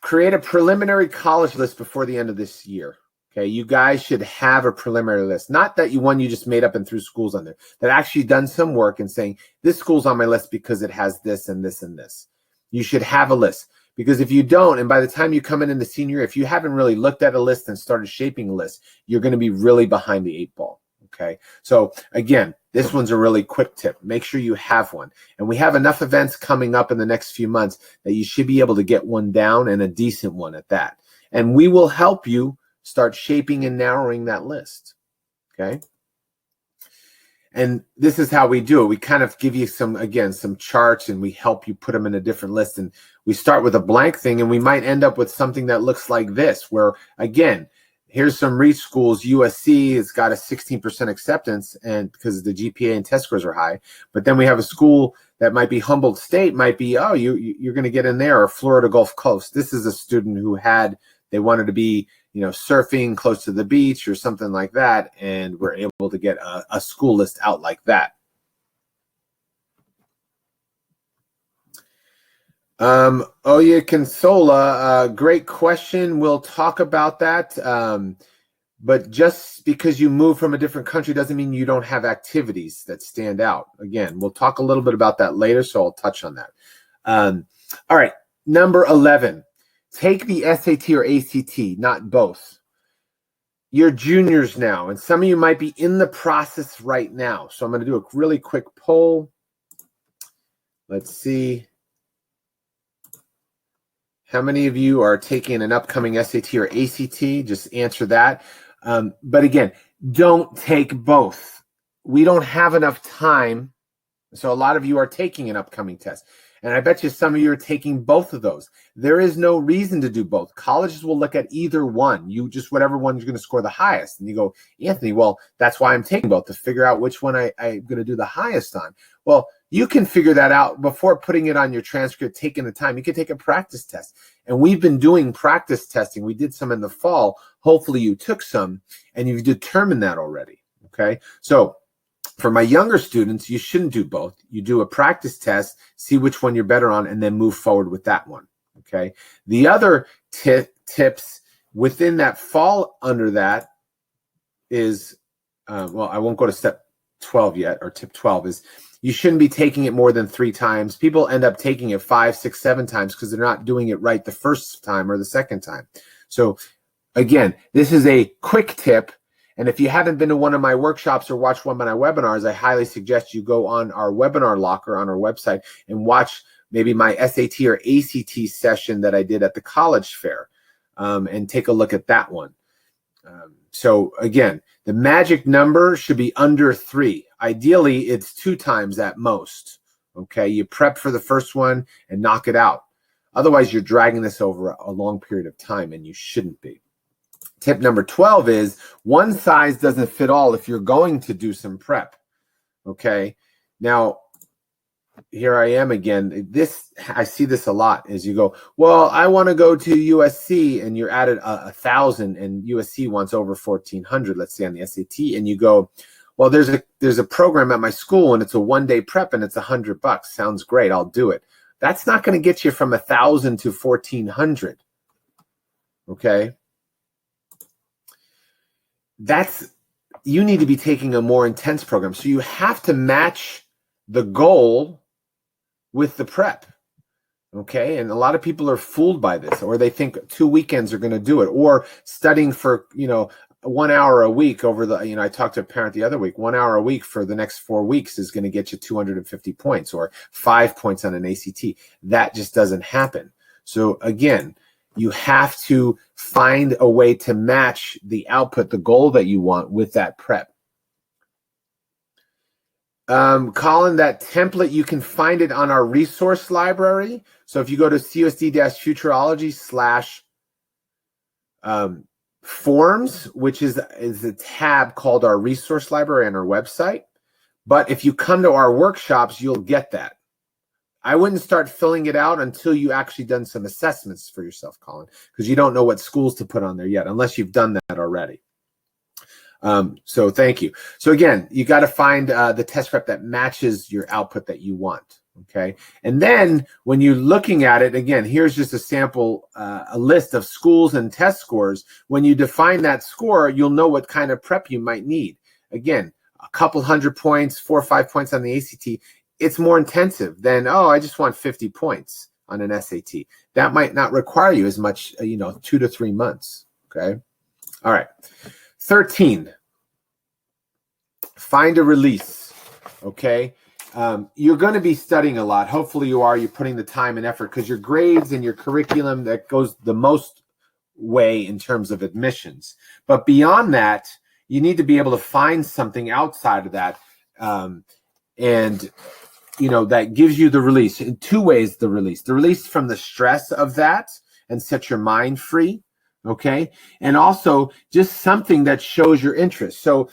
create a preliminary college list before the end of this year. Okay, you guys should have a preliminary list. Not that you just made up and threw schools on there. That actually done some work and saying, this school's on my list because it has this and this and this. You should have a list. Because if you don't, and by the time you come in the senior year, if you haven't really looked at a list and started shaping a list, you're going to be really behind the 8 ball. Okay, so again, this one's a really quick tip. Make sure you have one. And we have enough events coming up in the next few months that you should be able to get one down, and a decent one at that. And we will help you start shaping and narrowing that list. Okay. And this is how we do it. We kind of give you some charts, and we help you put them in a different list. And we start with a blank thing, and we might end up with something that looks like this, where again, here's some reach schools. USC has got a 16% acceptance, and because the GPA and test scores are high. But then we have a school that might be Humboldt State, might be, oh, you're going to get in there, or Florida Gulf Coast. This is a student who they wanted to be, surfing close to the beach or something like that, and we're able to get a school list out like that. Oya Consola, great question. We'll talk about that. But just because you move from a different country doesn't mean you don't have activities that stand out. Again, we'll talk a little bit about that later, so I'll touch on that. All right, number 11. Take the SAT or ACT, not both. You're juniors now, and some of you might be in the process right now. So I'm going to do a really quick poll. Let's see. How many of you are taking an upcoming SAT or ACT? Just answer that. But again, don't take both. We don't have enough time. So a lot of you are taking an upcoming test. And I bet you some of you are taking both of those. There is no reason to do both. Colleges will look at either one. You just, whatever one you're going to score the highest. And you go, Anthony, well, that's why I'm taking both, to figure out which one I'm going to do the highest on. Well, you can figure that out before putting it on your transcript, taking the time. You can take a practice test. And we've been doing practice testing. We did some in the fall. Hopefully you took some and you've determined that already. Okay. So for my younger students, you shouldn't do both. You do a practice test, see which one you're better on, and then move forward with that one. Okay. The other tips within that fall under that is, well, I won't go to step 12 yet, or tip 12 is, you shouldn't be taking it more than 3 times. People end up taking it 5, 6, 7 times because they're not doing it right the first time or the second time. So again, this is a quick tip. And if you haven't been to one of my workshops or watched one of my webinars, I highly suggest you go on our webinar locker on our website and watch maybe my SAT or ACT session that I did at the college fair, and take a look at that one. So again, the magic number should be under 3. Ideally, it's 2 times at most. Okay, you prep for the first one and knock it out. Otherwise, you're dragging this over a long period of time, and you shouldn't be. Tip number 12 is, one size doesn't fit all if you're going to do some prep. Okay, now here I am again. I see this a lot as you go, well, I want to go to USC, and you're added 1,000 and USC wants over 1,400, let's say on the SAT, and you go, well, there's a program at my school and it's a 1-day prep and it's $100. Sounds great, I'll do it. That's not going to get you from 1,000 to 1,400. Okay, you need to be taking a more intense program. So you have to match the goal with the prep. Okay, and a lot of people are fooled by this, or they think 2 weekends are going to do it, or studying for 1 hour a week over the, I talked to a parent the other week, 1 hour a week for the next 4 weeks is going to get you 250 points or 5 points on an ACT. That just doesn't happen. So again, you have to find a way to match the output, the goal that you want, with that prep. Colin, that template, you can find it on our resource library. So if you go to CUSD-Futureology / forms, which is a tab called our resource library on our website. But if you come to our workshops, you'll get that. I wouldn't start filling it out until you actually done some assessments for yourself, Colin, because you don't know what schools to put on there yet, unless you've done that already. So thank you. So again, you got to find the test prep that matches your output that you want. Okay. And then when you're looking at it, again, here's just a sample, a list of schools and test scores. When you define that score, you'll know what kind of prep you might need. Again, a couple 100 points, 4 or 5 points on the ACT. It's more intensive than, oh, I just want 50 points on an SAT. That might not require you as much, 2 to 3 months. Okay. All right. 13, find a release. Okay. You're going to be studying a lot. Hopefully you are. You're putting the time and effort because your grades and your curriculum, that goes the most way in terms of admissions. But beyond that, you need to be able to find something outside of that. That gives you the release in 2 ways. The release from the stress of that and set your mind free. Okay. And also just something that shows your interest. So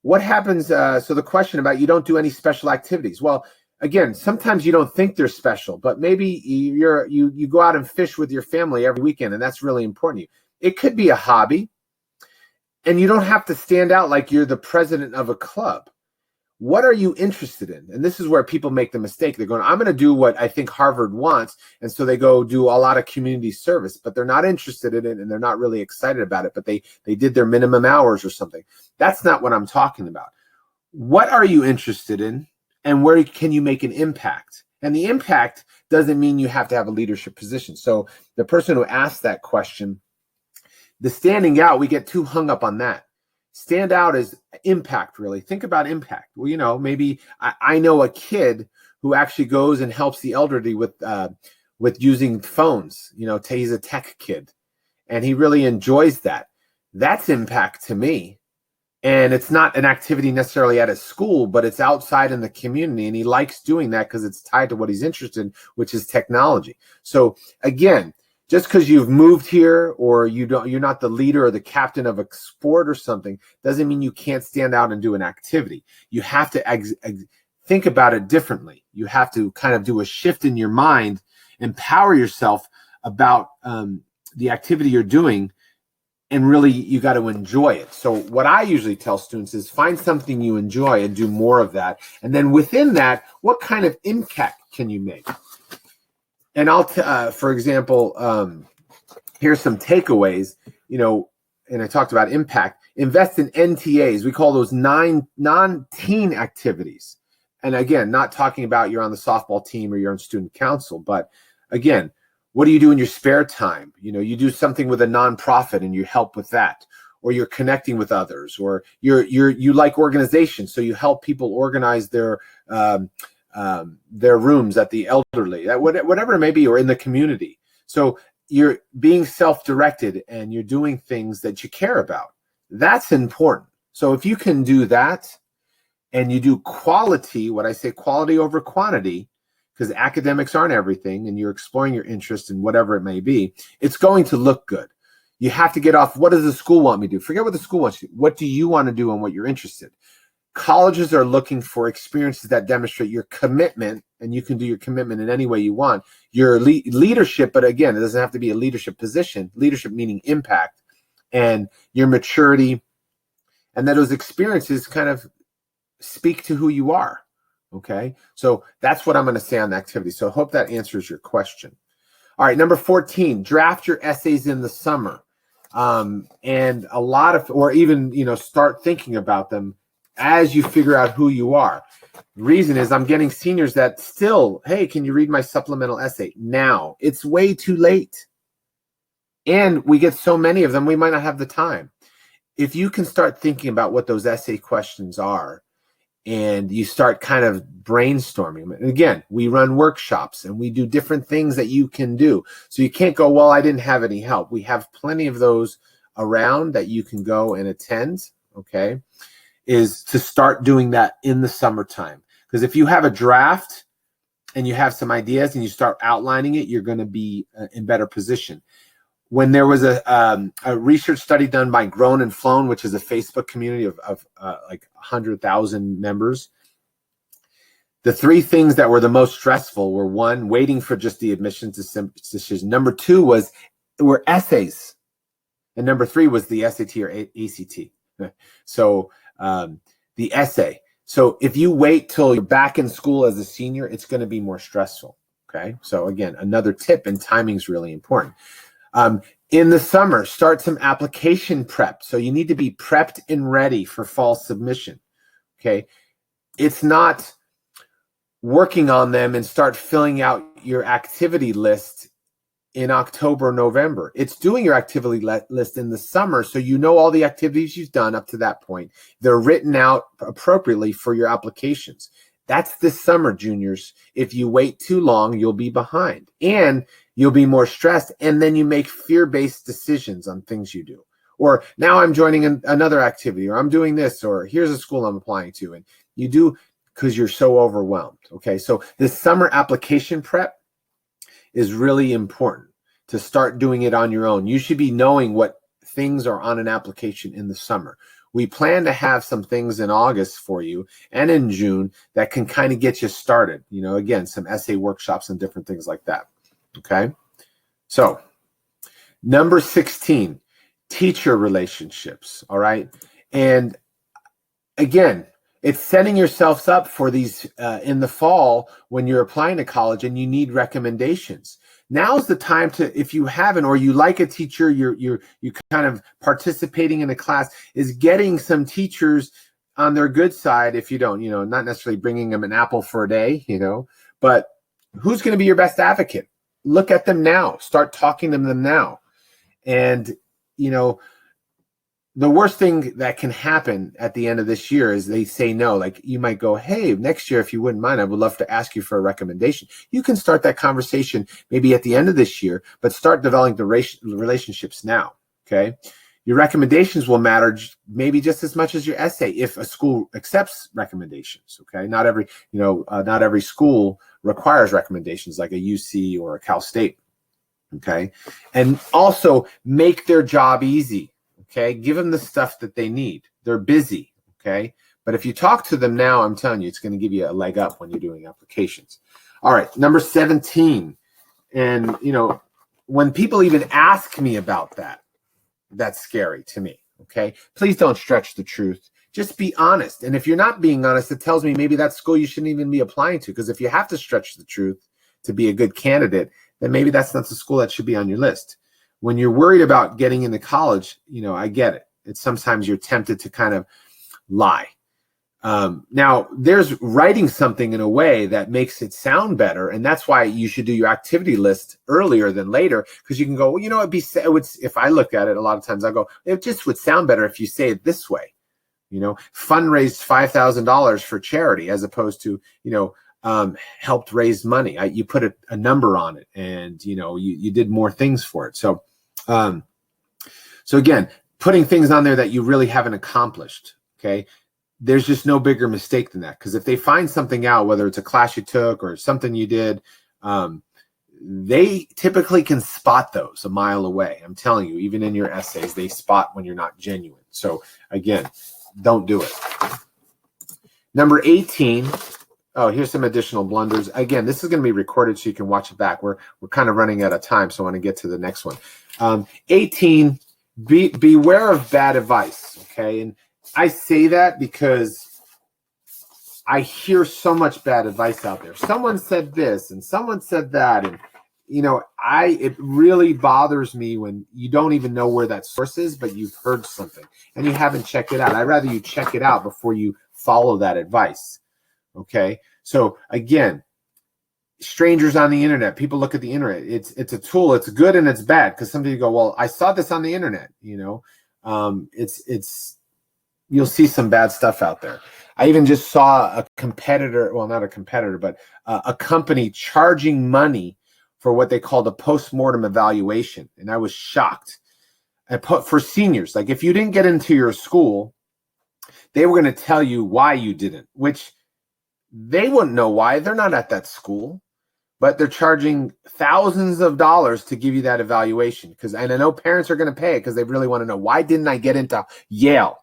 what happens? So the question about you don't do any special activities. Well, again, sometimes you don't think they're special, but maybe you go out and fish with your family every weekend, and that's really important to you. It could be a hobby, and you don't have to stand out like you're the president of a club. What are you interested in? And this is where people make the mistake. They're going, I'm going to do what I think Harvard wants. And so they go do a lot of community service, but they're not interested in it and they're not really excited about it, but they did their minimum hours or something. That's not what I'm talking about. What are you interested in and where can you make an impact? And the impact doesn't mean you have to have a leadership position. So the person who asked that question, the standing out, we get too hung up on that. Stand out as impact, really. Think about impact. Well, maybe I know a kid who actually goes and helps the elderly with using phones. He's a tech kid, and he really enjoys that. That's impact to me. And it's not an activity necessarily at his school, but it's outside in the community, and he likes doing that because it's tied to what he's interested in, which is technology. So again, just because you've moved here or you're not the leader or the captain of a sport or something doesn't mean you can't stand out and do an activity. You have to think about it differently. You have to kind of do a shift in your mind, empower yourself about the activity you're doing, and really you got to enjoy it. So what I usually tell students is find something you enjoy and do more of that. And then within that, what kind of impact can you make? And for example, here's some takeaways, and I talked about impact. Invest in NTAs. We call those non-teen activities. And again, not talking about you're on the softball team or you're on student council, but again, what do you do in your spare time? You do something with a nonprofit and you help with that, or you're connecting with others, or you like organization, so you help people organize their rooms at the elderly, whatever it may be, or in the community. So you're being self-directed and you're doing things that you care about. That's important. So if you can do that and you do quality, what I say, quality over quantity, because academics aren't everything and you're exploring your interest in whatever it may be, it's going to look good. You have to get off, what does the school want me to do? Forget what the school wants you to do. What do you want to do and what you're interested in? Colleges are looking for experiences that demonstrate your commitment, and you can do your commitment in any way you want. Your leadership, but again, it doesn't have to be a leadership position. Leadership meaning impact, and your maturity, and that those experiences kind of speak to who you are. Okay, so that's what I'm going to say on the activity. So I hope that answers your question. All right, number 14, draft your essays in the summer, and a lot of, or even start thinking about them as you figure out who you are. The reason is I'm getting seniors that still, hey, can you read my supplemental essay? Now, it's way too late. And we get so many of them, we might not have the time. If you can start thinking about what those essay questions are, and you start kind of brainstorming. And again, we run workshops and we do different things that you can do. So you can't go, well, I didn't have any help. We have plenty of those around that you can go and attend, okay? Is to start doing that in the summertime. Because if you have a draft and you have some ideas and you start outlining it, you're going to be in better position. When there was a research study done by Grown and Flown, which is a Facebook community of like 100,000 members, the 3 things that were the most stressful were, 1, waiting for just the admissions decision. Number 2 were essays. And number 3 was the SAT or ACT. So the essay. So if you wait till you're back in school as a senior, it's going to be more stressful. Okay. So again, another tip, and timing is really important. In the summer, start some application prep. So you need to be prepped and ready for fall submission. Okay. It's not working on them and start filling out your activity list in October, November. It's doing your activity list in the summer, so you know all the activities you've done up to that point. They're written out appropriately for your applications. That's this summer, juniors. If you wait too long, you'll be behind and you'll be more stressed, and then you make fear-based decisions on things you do. Or now I'm joining another activity, or I'm doing this, or here's a school I'm applying to. And you do because you're so overwhelmed. Okay, so this summer application prep is really important to start doing it on your own. You should be knowing what things are on an application in the summer. We plan to have some things in August for you and in June that can kind of get you started. You know, again, some essay workshops and different things like that. Okay. So number 16, teacher relationships. All right. And again, it's setting yourselves up for these in the fall when you're applying to college and you need recommendations. Now's the time to, if you haven't, or you like a teacher, you kind of participating in a class, is getting some teachers on their good side. If you don't, you know, not necessarily bringing them an apple for a day, you know, but who's going to be your best advocate? Look at them now. Start talking to them now. And, you know, the worst thing that can happen at the end of this year is they say no. Like, you might go, hey, next year, if you wouldn't mind, I would love to ask you for a recommendation. You can start that conversation maybe at the end of this year, but start developing the relationships now, okay? Your recommendations will matter maybe just as much as your essay if a school accepts recommendations, okay? Not every school requires recommendations like a UC or a Cal State, okay? And also make their job easy. Okay, give them the stuff that they need. They're busy, okay? But if you talk to them now, I'm telling you, it's going to give you a leg up when you're doing applications. All right, number 17. And, you know, when people even ask me about that, that's scary to me, okay? Please don't stretch the truth. Just be honest. And if you're not being honest, it tells me maybe that school you shouldn't even be applying to, because if you have to stretch the truth to be a good candidate, then maybe that's not the school that should be on your list. When you're worried about getting into college, you know, I get it. It's sometimes you're tempted to kind of lie. Now, there's writing something in a way that makes it sound better, and that's why you should do your activity list earlier than later, because you can go, well, you know, if I look at it, a lot of times I go, it just would sound better if you say it this way. You know, fundraised $5,000 for charity as opposed to, you know, helped raise money. You put a number on it, and you know, you did more things for it. So again, putting things on there that you really haven't accomplished. Okay, there's just no bigger mistake than that, because if they find something out, whether it's a class you took or something you did, they typically can spot those a mile away. I'm telling you, even in your essays, they spot when you're not genuine. So again, don't do it. Number 18. Oh, here's some additional blunders. Again, this is going to be recorded so you can watch it back. We're kind of running out of time, so I want to get to the next one. 18, beware of bad advice, okay? And I say that because I hear so much bad advice out there. Someone said this and someone said that, and you know, it really bothers me when you don't even know where that source is, but you've heard something and you haven't checked it out. I'd rather you check it out before you follow that advice. Okay, so again, strangers on the internet, people look at the internet. It's a tool. It's good and it's bad, because somebody go, well, I saw this on the internet. You know, you'll see some bad stuff out there. I even just saw a competitor, well, not a competitor, but a company charging money for what they called a postmortem evaluation, and I was shocked. I put for seniors, like if you didn't get into your school, they were going to tell you why you didn't, which they wouldn't know why. They're not at that school, but they're charging thousands of dollars to give you that evaluation. And I know parents are going to pay it because they really want to know, why didn't I get into Yale?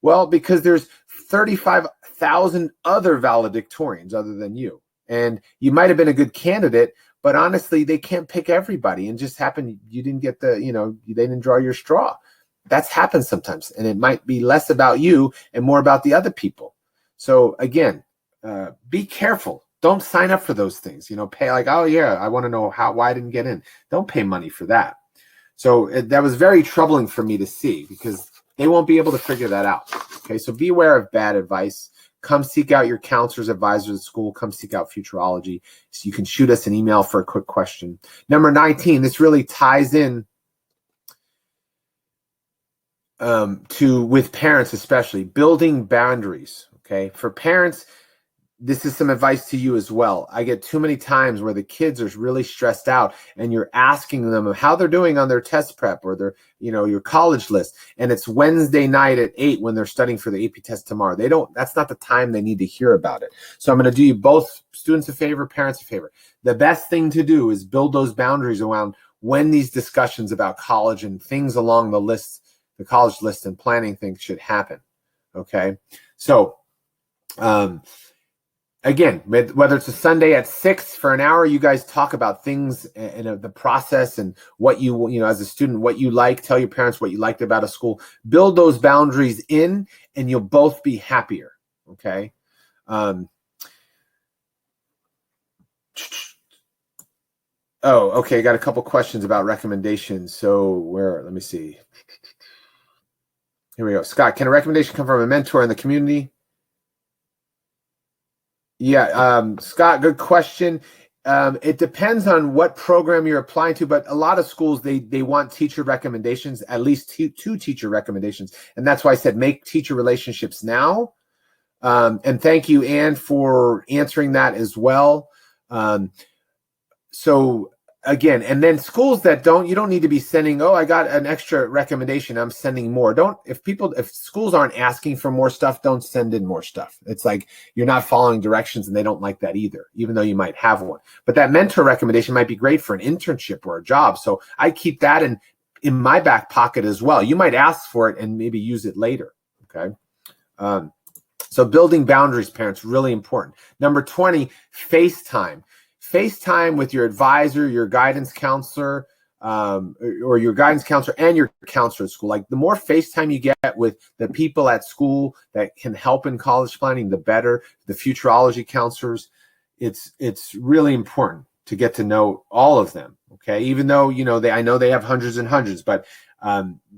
Well, because there's 35,000 other valedictorians other than you. And you might have been a good candidate, but honestly, they can't pick everybody, and just happened you didn't get they didn't draw your straw. That's happened sometimes. And it might be less about you and more about the other people. So again, be careful. Don't sign up for those things. Pay like, oh yeah, I want to know why I didn't get in. Don't pay money for that. So that was very troubling for me to see, because they won't be able to figure that out. Okay, so beware of bad advice. Come seek out your counselors, advisors at school. Come seek out Futureology. So you can shoot us an email for a quick question. Number 19, this really ties in with parents, especially building boundaries. Okay, for parents, this is some advice to you as well. I get too many times where the kids are really stressed out and you're asking them how they're doing on their test prep or their, your college list. And it's Wednesday night at 8 when they're studying for the AP test tomorrow. That's not the time they need to hear about it. So I'm going to do you both students a favor, parents a favor. The best thing to do is build those boundaries around when these discussions about college and things along the list, the college list and planning things should happen. Okay. So, again, whether it's a Sunday at 6 for an hour, you guys talk about things and the process and what you as a student, what you like, tell your parents what you liked about a school, build those boundaries in, and you'll both be happier. Okay. Okay. Got a couple questions about recommendations. So let me see. Here we go. Scott, can a recommendation come from a mentor in the community? Yeah, Scott, good question. It depends on what program you're applying to, but a lot of schools, they want teacher recommendations, at least two teacher recommendations. And that's why I said make teacher relationships now. And thank you, Ann, for answering that as well. So again, and then schools that you don't need to be sending, I got an extra recommendation, I'm sending more. If schools aren't asking for more stuff, don't send in more stuff. It's like you're not following directions and they don't like that either, even though you might have one. But that mentor recommendation might be great for an internship or a job. So I keep that in my back pocket as well. You might ask for it and maybe use it later. Okay. So building boundaries, parents, really important. Number 20, FaceTime. FaceTime with your advisor, your guidance counselor, or your guidance counselor and your counselor at school. Like the more FaceTime you get with the people at school that can help in college planning, the better. The Futureology counselors, it's really important to get to know all of them. Okay, even though I know they have hundreds and hundreds, but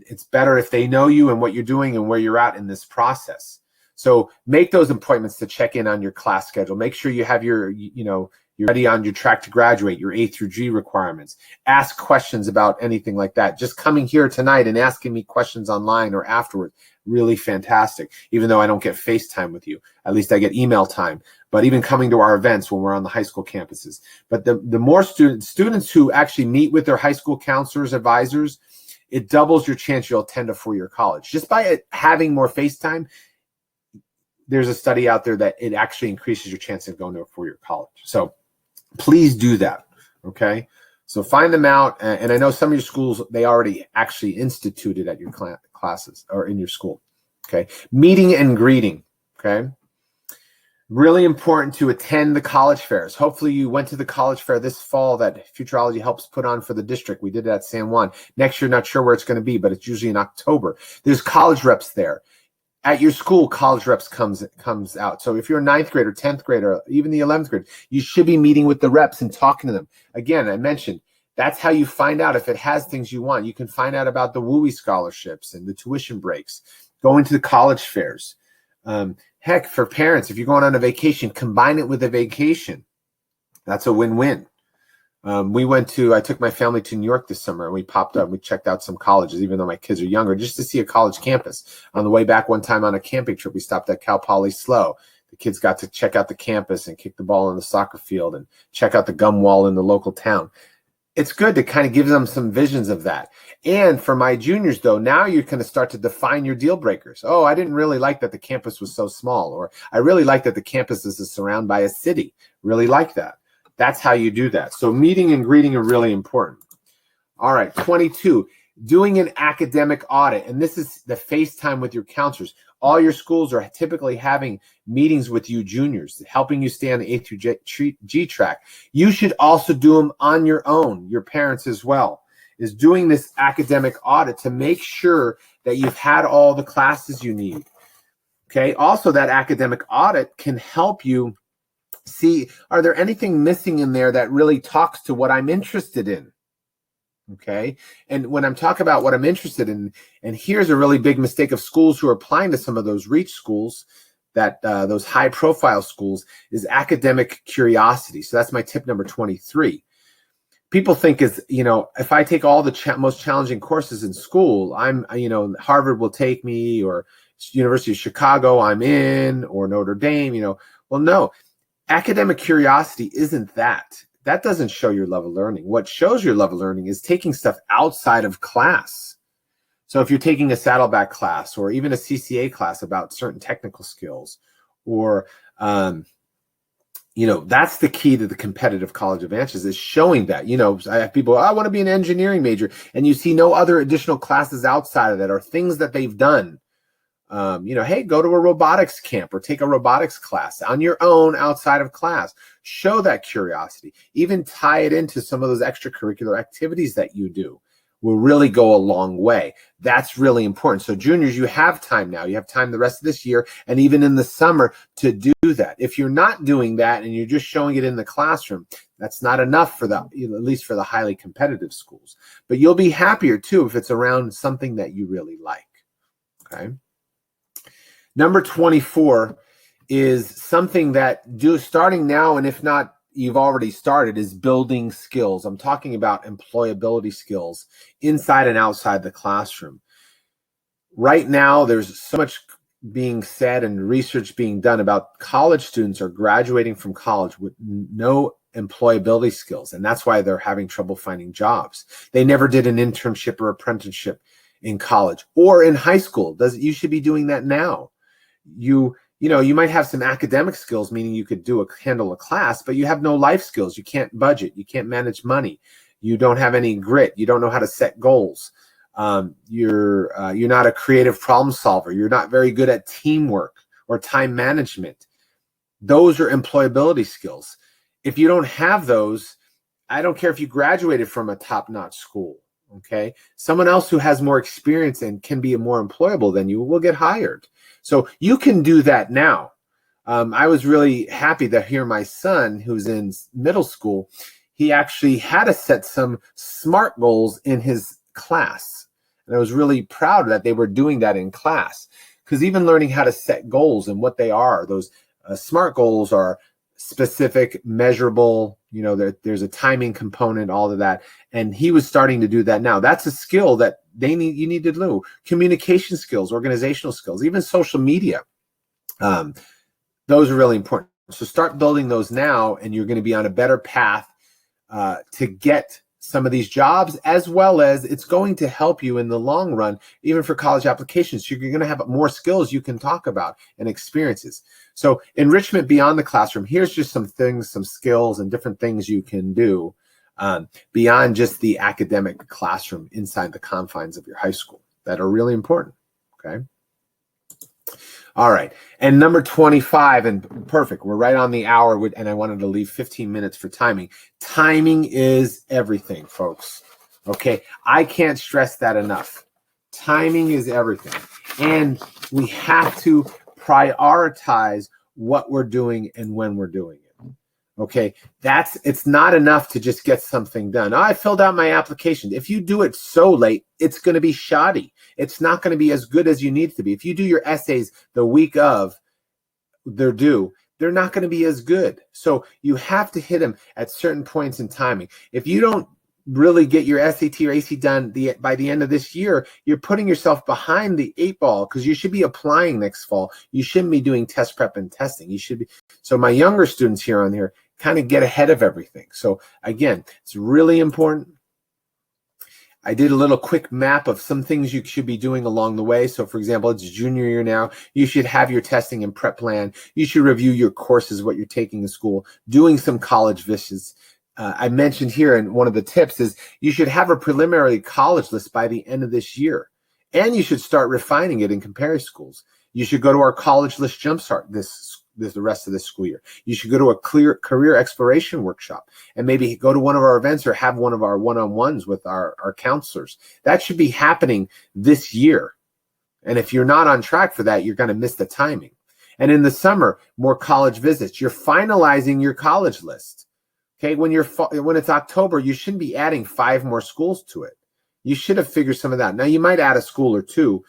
it's better if they know you and what you're doing and where you're at in this process. So make those appointments to check in on your class schedule. Make sure you have you're ready on your track to graduate, your A through G requirements. Ask questions about anything like that. Just coming here tonight and asking me questions online or afterward, really fantastic. Even though I don't get FaceTime with you, at least I get email time. But even coming to our events when we're on the high school campuses. But the more students who actually meet with their high school counselors, advisors, it doubles your chance you'll attend a four-year college. Just by having more FaceTime, there's a study out there that it actually increases your chance of going to a four-year college. So please do that, okay? So find them out. And I know some of your schools, they already actually instituted at your classes or in your school, okay? Meeting and greeting, okay? Really important to attend the college fairs. Hopefully you went to the college fair this fall that Futureology helps put on for the district. We did it at San Juan. Next year, not sure where it's going to be, but it's usually in October. There's college reps there. At your school, college reps comes out. So if you're a 9th grader, 10th grader, even the 11th grade, you should be meeting with the reps and talking to them. Again, I mentioned, that's how you find out if it has things you want. You can find out about the WUI scholarships and the tuition breaks, going to the college fairs. Heck, for parents, if you're going on a vacation, combine it with a vacation. That's a win-win. I took my family to New York this summer and we popped up, we checked out some colleges, even though my kids are younger, just to see a college campus. On the way back one time on a camping trip, we stopped at Cal Poly SLO. The kids got to check out the campus and kick the ball on the soccer field and check out the gum wall in the local town. It's good to kind of give them some visions of that. And for my juniors, though, now you're going to start to define your deal breakers. Oh, I didn't really like that the campus was so small, or I really like that the campus is surrounded by a city. Really like that. That's how you do that. So meeting and greeting are really important. All right, 22, doing an academic audit. And this is the FaceTime with your counselors. All your schools are typically having meetings with you juniors, helping you stay on the A through G track. You should also do them on your own, your parents as well, is doing this academic audit to make sure that you've had all the classes you need. Okay. Also, that academic audit can help you see, are there anything missing in there that really talks to what I'm interested in? Okay. And when I'm talking about what I'm interested in, and here's a really big mistake of schools who are applying to some of those reach schools, that those high profile schools, is academic curiosity. So that's my tip number 23. People think if I take all the most challenging courses in school, Harvard will take me, or University of Chicago I'm in, or Notre Dame, well, no, academic curiosity isn't that. That doesn't show your level of learning. What shows your level of learning is taking stuff outside of class. So if you're taking a Saddleback class, or even a CCA class about certain technical skills, or, that's the key to the competitive college advantages, is showing that. I have people, I want to be an engineering major, and you see no other additional classes outside of that, or things that they've done. Hey, go to a robotics camp or take a robotics class on your own outside of class. Show that curiosity. Even tie it into some of those extracurricular activities that you do will really go a long way. That's really important. So juniors, you have time now. You have time the rest of this year and even in the summer to do that. If you're not doing that and you're just showing it in the classroom, that's not enough for at least for the highly competitive schools. But you'll be happier too if it's around something that you really like. Okay. Number 24 is something that starting now, and if not, you've already started, is building skills. I'm talking about employability skills inside and outside the classroom. Right now, there's so much being said and research being done about college students are graduating from college with no employability skills, and that's why they're having trouble finding jobs. They never did an internship or apprenticeship in college or in high school. You should be doing that now. You might have some academic skills, meaning you could handle a class, but you have no life skills. You can't budget. You can't manage money. You don't have any grit. You don't know how to set goals. You're not a creative problem solver. You're not very good at teamwork or time management. Those are employability skills. If you don't have those, I don't care if you graduated from a top-notch school. Okay, someone else who has more experience and can be more employable than you will get hired. So you can do that now. I was really happy to hear my son, who's in middle school, he actually had to set some SMART goals in his class. And I was really proud that they were doing that in class, because even learning how to set goals and what they are, those SMART goals are specific, measurable, there's a timing component, all of that. And he was starting to do that now. That's a skill that you need to do. Communication skills, organizational skills, even social media. Those are really important. So start building those now, and you're going to be on a better path to get some of these jobs, as well as it's going to help you in the long run, even for college applications. You're going to have more skills you can talk about and experiences. So enrichment beyond the classroom, here's just some things, some skills and different things you can do beyond just the academic classroom inside the confines of your high school that are really important. Okay. All right. And number 25, and perfect, we're right on the hour, and I wanted to leave 15 minutes for timing. Timing is everything, folks. Okay. I can't stress that enough. Timing is everything. And we have to prioritize what we're doing and when we're doing it. Okay, it's not enough to just get something done. I filled out my application. If you do it so late, it's going to be shoddy. It's not going to be as good as you need it to be. If you do your essays the week of they're due, they're not going to be as good. So you have to hit them at certain points in timing. If you don't really get your SAT or AC done by the end of this year, you're putting yourself behind the 8 ball, because you should be applying next fall. You shouldn't be doing test prep and testing. You should be. So my younger students here on here kind of get ahead of everything. So again, it's really important. I did a little quick map of some things you should be doing along the way. So for example, it's junior year now. You should have your testing and prep plan. You should review your courses, what you're taking in school, doing some college visits. I mentioned here, and one of the tips is you should have a preliminary college list by the end of this year. And you should start refining it in comparing schools. You should go to our college list jumpstart the rest of this school year. You should go to a career exploration workshop and maybe go to one of our events or have one of our one-on-ones with our counselors. That should be happening this year. And if you're not on track for that, you're going to miss the timing. And in the summer, more college visits. You're finalizing your college list. Okay, when it's October, you shouldn't be adding 5 more schools to it. You should have figured some of that. Now, you might add a school or two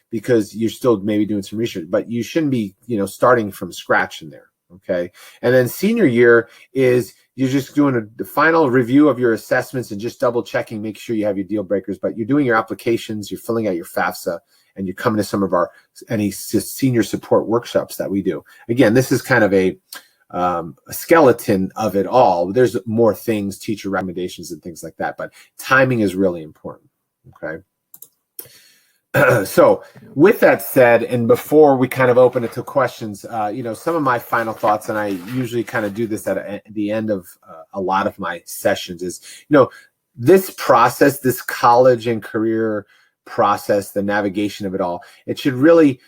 because you're still maybe doing some research, but you shouldn't be, starting from scratch in there. Okay, and then senior year is you're just doing the final review of your assessments and just double checking, make sure you have your deal breakers, but you're doing your applications, you're filling out your FAFSA, and you're coming to some of any senior support workshops that we do. Again, this is kind of a skeleton of it all. There's more things, teacher recommendations and things like that, but timing is really important. Okay. So with that said, and before we kind of open it to questions, some of my final thoughts, and I usually kind of do this at the end of a lot of my sessions, is, this process, this college and career process, the navigation of it all, it should really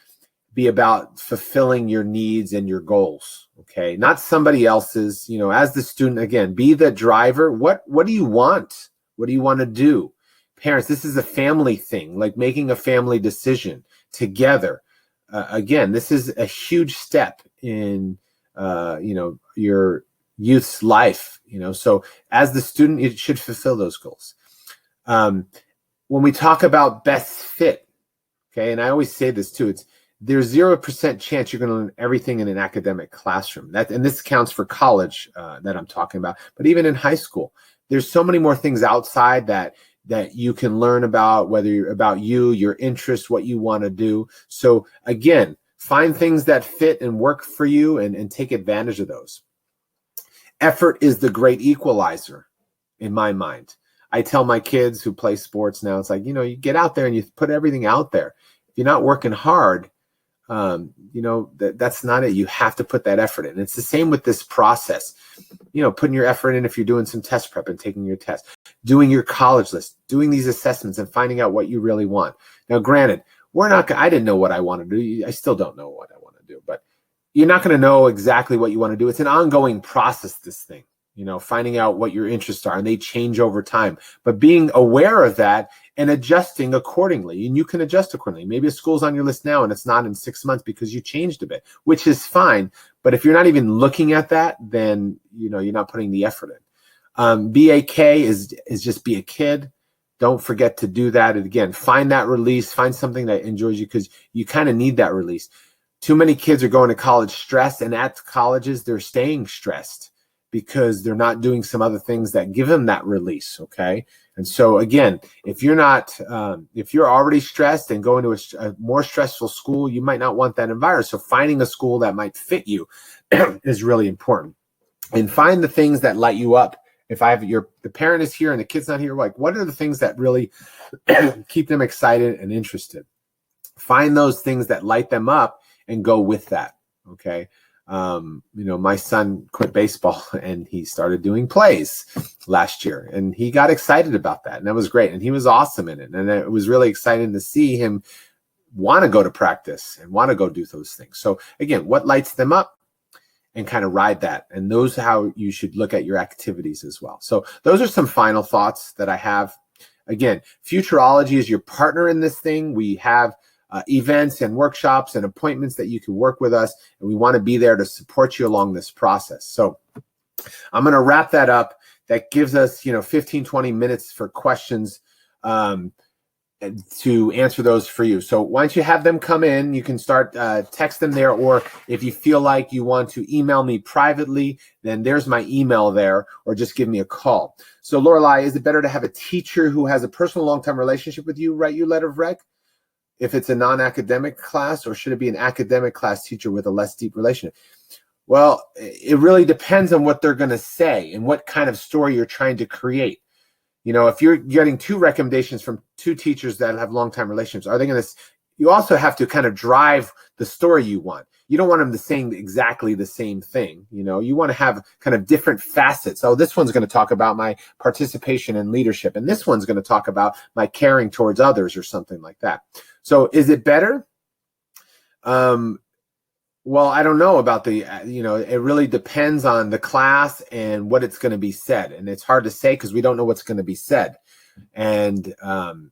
be about fulfilling your needs and your goals. Okay. Not somebody else's, as the student, again, be the driver. What do you want? What do you want to do? Parents, this is a family thing, like making a family decision together. Again, this is a huge step in, your youth's life, so as the student, it should fulfill those goals. When we talk about best fit, okay, and I always say this too, there's 0% chance you're going to learn everything in an academic classroom. And this counts for college that I'm talking about, but even in high school, there's so many more things outside that you can learn about, whether you're about your interests, what you want to do. So again, find things that fit and work for you and take advantage of those. Effort is the great equalizer in my mind. I tell my kids who play sports now, it's like, you get out there and you put everything out there. If you're not working hard, that's not it. You have to put that effort in. It's the same with this process, putting your effort in if you're doing some test prep and taking your test, doing your college list, doing these assessments and finding out what you really want. Now, granted, I didn't know what I want to do. I still don't know what I want to do, but you're not going to know exactly what you want to do. It's an ongoing process, this thing, finding out what your interests are, and they change over time, but being aware of that and adjusting accordingly. And you can adjust accordingly. Maybe a school's on your list now and it's not in 6 months because you changed a bit, which is fine. But if you're not even looking at that, then, you're not putting the effort in. BAK is just be a kid. Don't forget to do that. And again, find that release, find something that enjoys you, because you kind of need that release. Too many kids are going to college stressed, and at colleges, they're staying stressed because they're not doing some other things that give them that release. Okay. And so again, if you're already stressed and going to a more stressful school, you might not want that environment. So finding a school that might fit you is really important. And find the things that light you up. If the parent is here and the kid's not here, like, what are the things that really keep them excited and interested? Find those things that light them up and go with that. Okay. My son quit baseball and he started doing plays last year, and he got excited about that, and that was great. And he was awesome in it. And it was really exciting to see him want to go to practice and want to go do those things. So again, what lights them up, and kind of ride that. And those are how you should look at your activities as well. So those are some final thoughts that I have. Again, Futureology is your partner in this thing. We have events and workshops and appointments that you can work with us, and we want to be there to support you along this process. So I'm going to wrap that up. That gives us 15, 20 minutes for questions to answer those for you. So once you have them come in, you can start text them there, or if you feel like you want to email me privately, then there's my email there, or just give me a call. So Lorelei, is it better to have a teacher who has a personal long-term relationship with you write you letter of rec if it's a non-academic class, or should it be an academic class teacher with a less deep relationship? Well, it really depends on what they're going to say and what kind of story you're trying to create. If you're getting 2 recommendations from 2 teachers that have long-time relationships, are they going to, you also have to kind of drive the story you want. You don't want them to saying exactly the same thing. You want to have kind of different facets. Oh, this one's going to talk about my participation in leadership, and this one's going to talk about my caring towards others, or something like that. So is it better? Well, I don't know about it really depends on the class and what it's going to be said. And it's hard to say because we don't know what's going to be said. And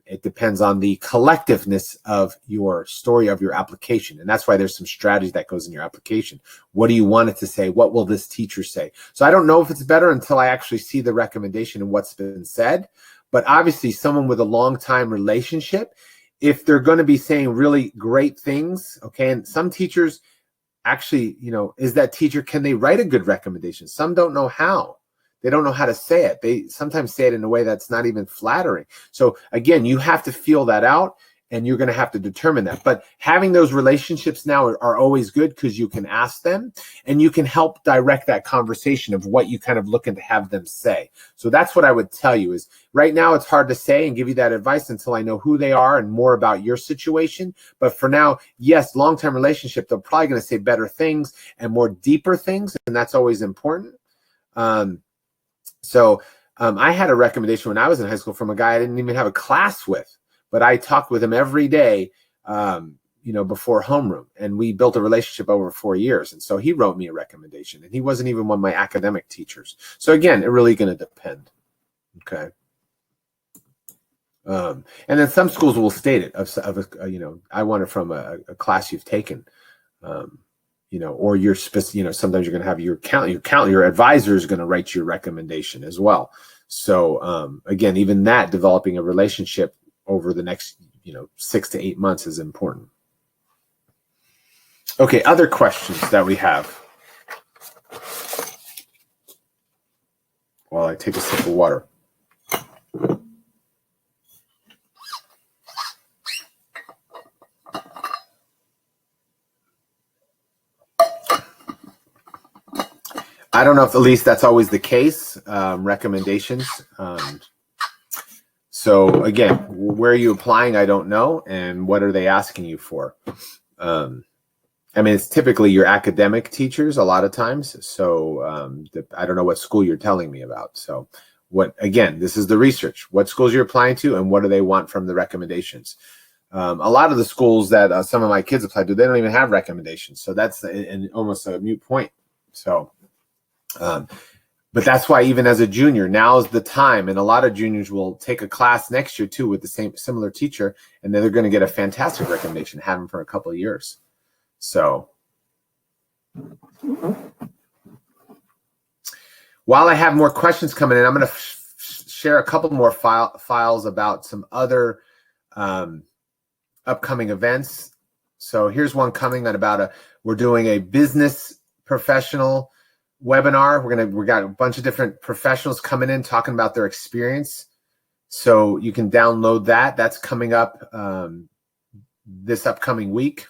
it depends on the collectiveness of your story, of your application. And that's why there's some strategy that goes in your application. What do you want it to say? What will this teacher say? So I don't know if it's better until I actually see the recommendation and what's been said. But obviously someone with a long time relationship, if they're going to be saying really great things, okay, and some teachers actually, is that teacher, can they write a good recommendation? Some don't know how. They don't know how to say it. They sometimes say it in a way that's not even flattering. So again, you have to feel that out, and you're going to have to determine that. But having those relationships now are always good, because you can ask them and you can help direct that conversation of what you kind of looking to have them say. So that's what I would tell you is right now it's hard to say and give you that advice until I know who they are and more about your situation. But for now, yes, long-term relationship, they're probably going to say better things and more deeper things. And that's always important. So I had a recommendation when I was in high school from a guy I didn't even have a class with, but I talked with him every day, before homeroom, and we built a relationship over 4 years. And so he wrote me a recommendation, and he wasn't even one of my academic teachers. So again, it really going to depend. Okay. And then some schools will state it I want it from a class you've taken. Or you're sometimes you're going to have your advisor is going to write your recommendation as well. So again, even that, developing a relationship over the next 6 to 8 months is important. Okay, other questions that we have while I take a sip of water. I don't know if at least that's always the case, recommendations. So again, where are you applying? I don't know. And what are they asking you for? It's typically your academic teachers a lot of times. So I don't know what school you're telling me about. So again, this is the research. What schools you're applying to and what do they want from the recommendations? A lot of the schools that some of my kids apply to, they don't even have recommendations. So that's almost a moot point. So but that's why even as a junior, now is the time, and a lot of juniors will take a class next year too with the similar teacher, and then they're going to get a fantastic recommendation, have them for a couple of years. So while I have more questions coming in, I'm going to share a couple more files about some other upcoming events. So here's one coming on we're doing a business professional webinar. We got a bunch of different professionals coming in talking about their experience. So you can download that. That's coming up this upcoming week.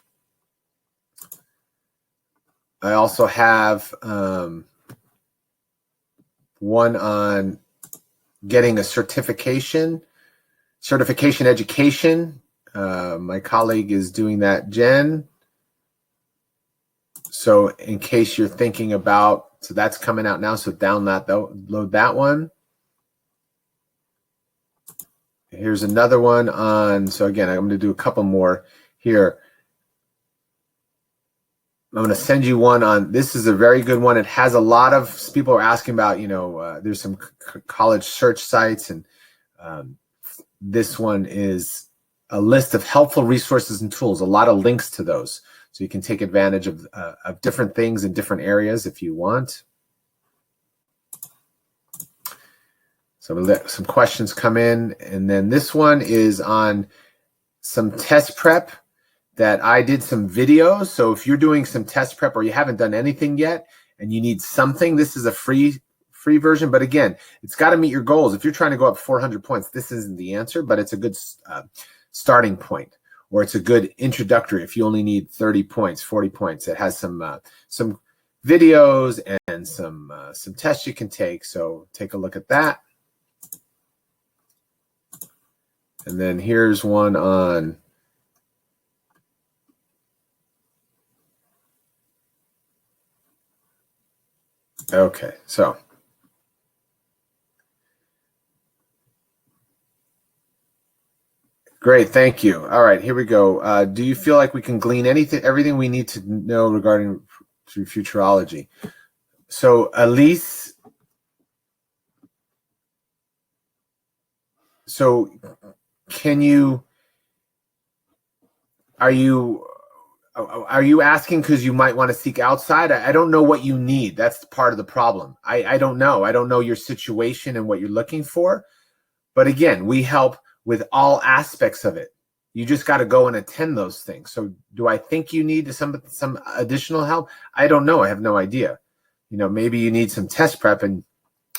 I also have one on getting a certification education. My colleague is doing that, Jen. So in case you're thinking about, so that's coming out now. So download that one. Here's another one on, so again, I'm going to do a couple more here. I'm going to send you one on, this is a very good one. It has a lot of people are asking about, there's some college search sites, and this one is a list of helpful resources and tools, a lot of links to those. So you can take advantage of different things in different areas if you want. So we'll let some questions come in. And then this one is on some test prep that I did some videos. So if you're doing some test prep or you haven't done anything yet and you need something, this is a free version. But again, it's got to meet your goals. If you're trying to go up 400 points, this isn't the answer, but it's a good starting point. Or it's a good introductory if you only need 30 points, 40 points. It has some videos and some tests you can take. So take a look at that. And then here's one on okay, so great, thank you. All right, here we go. Do you feel like we can glean everything we need to know regarding futurology? So Elise, So are you asking because you might want to seek outside? I don't know what you need. That's part of the problem. I don't know. I don't know your situation and what you're looking for. But again, we help with all aspects of it. You just got to go and attend those things. So do I think you need some additional help? I don't know. I have no idea. Maybe you need some test prep and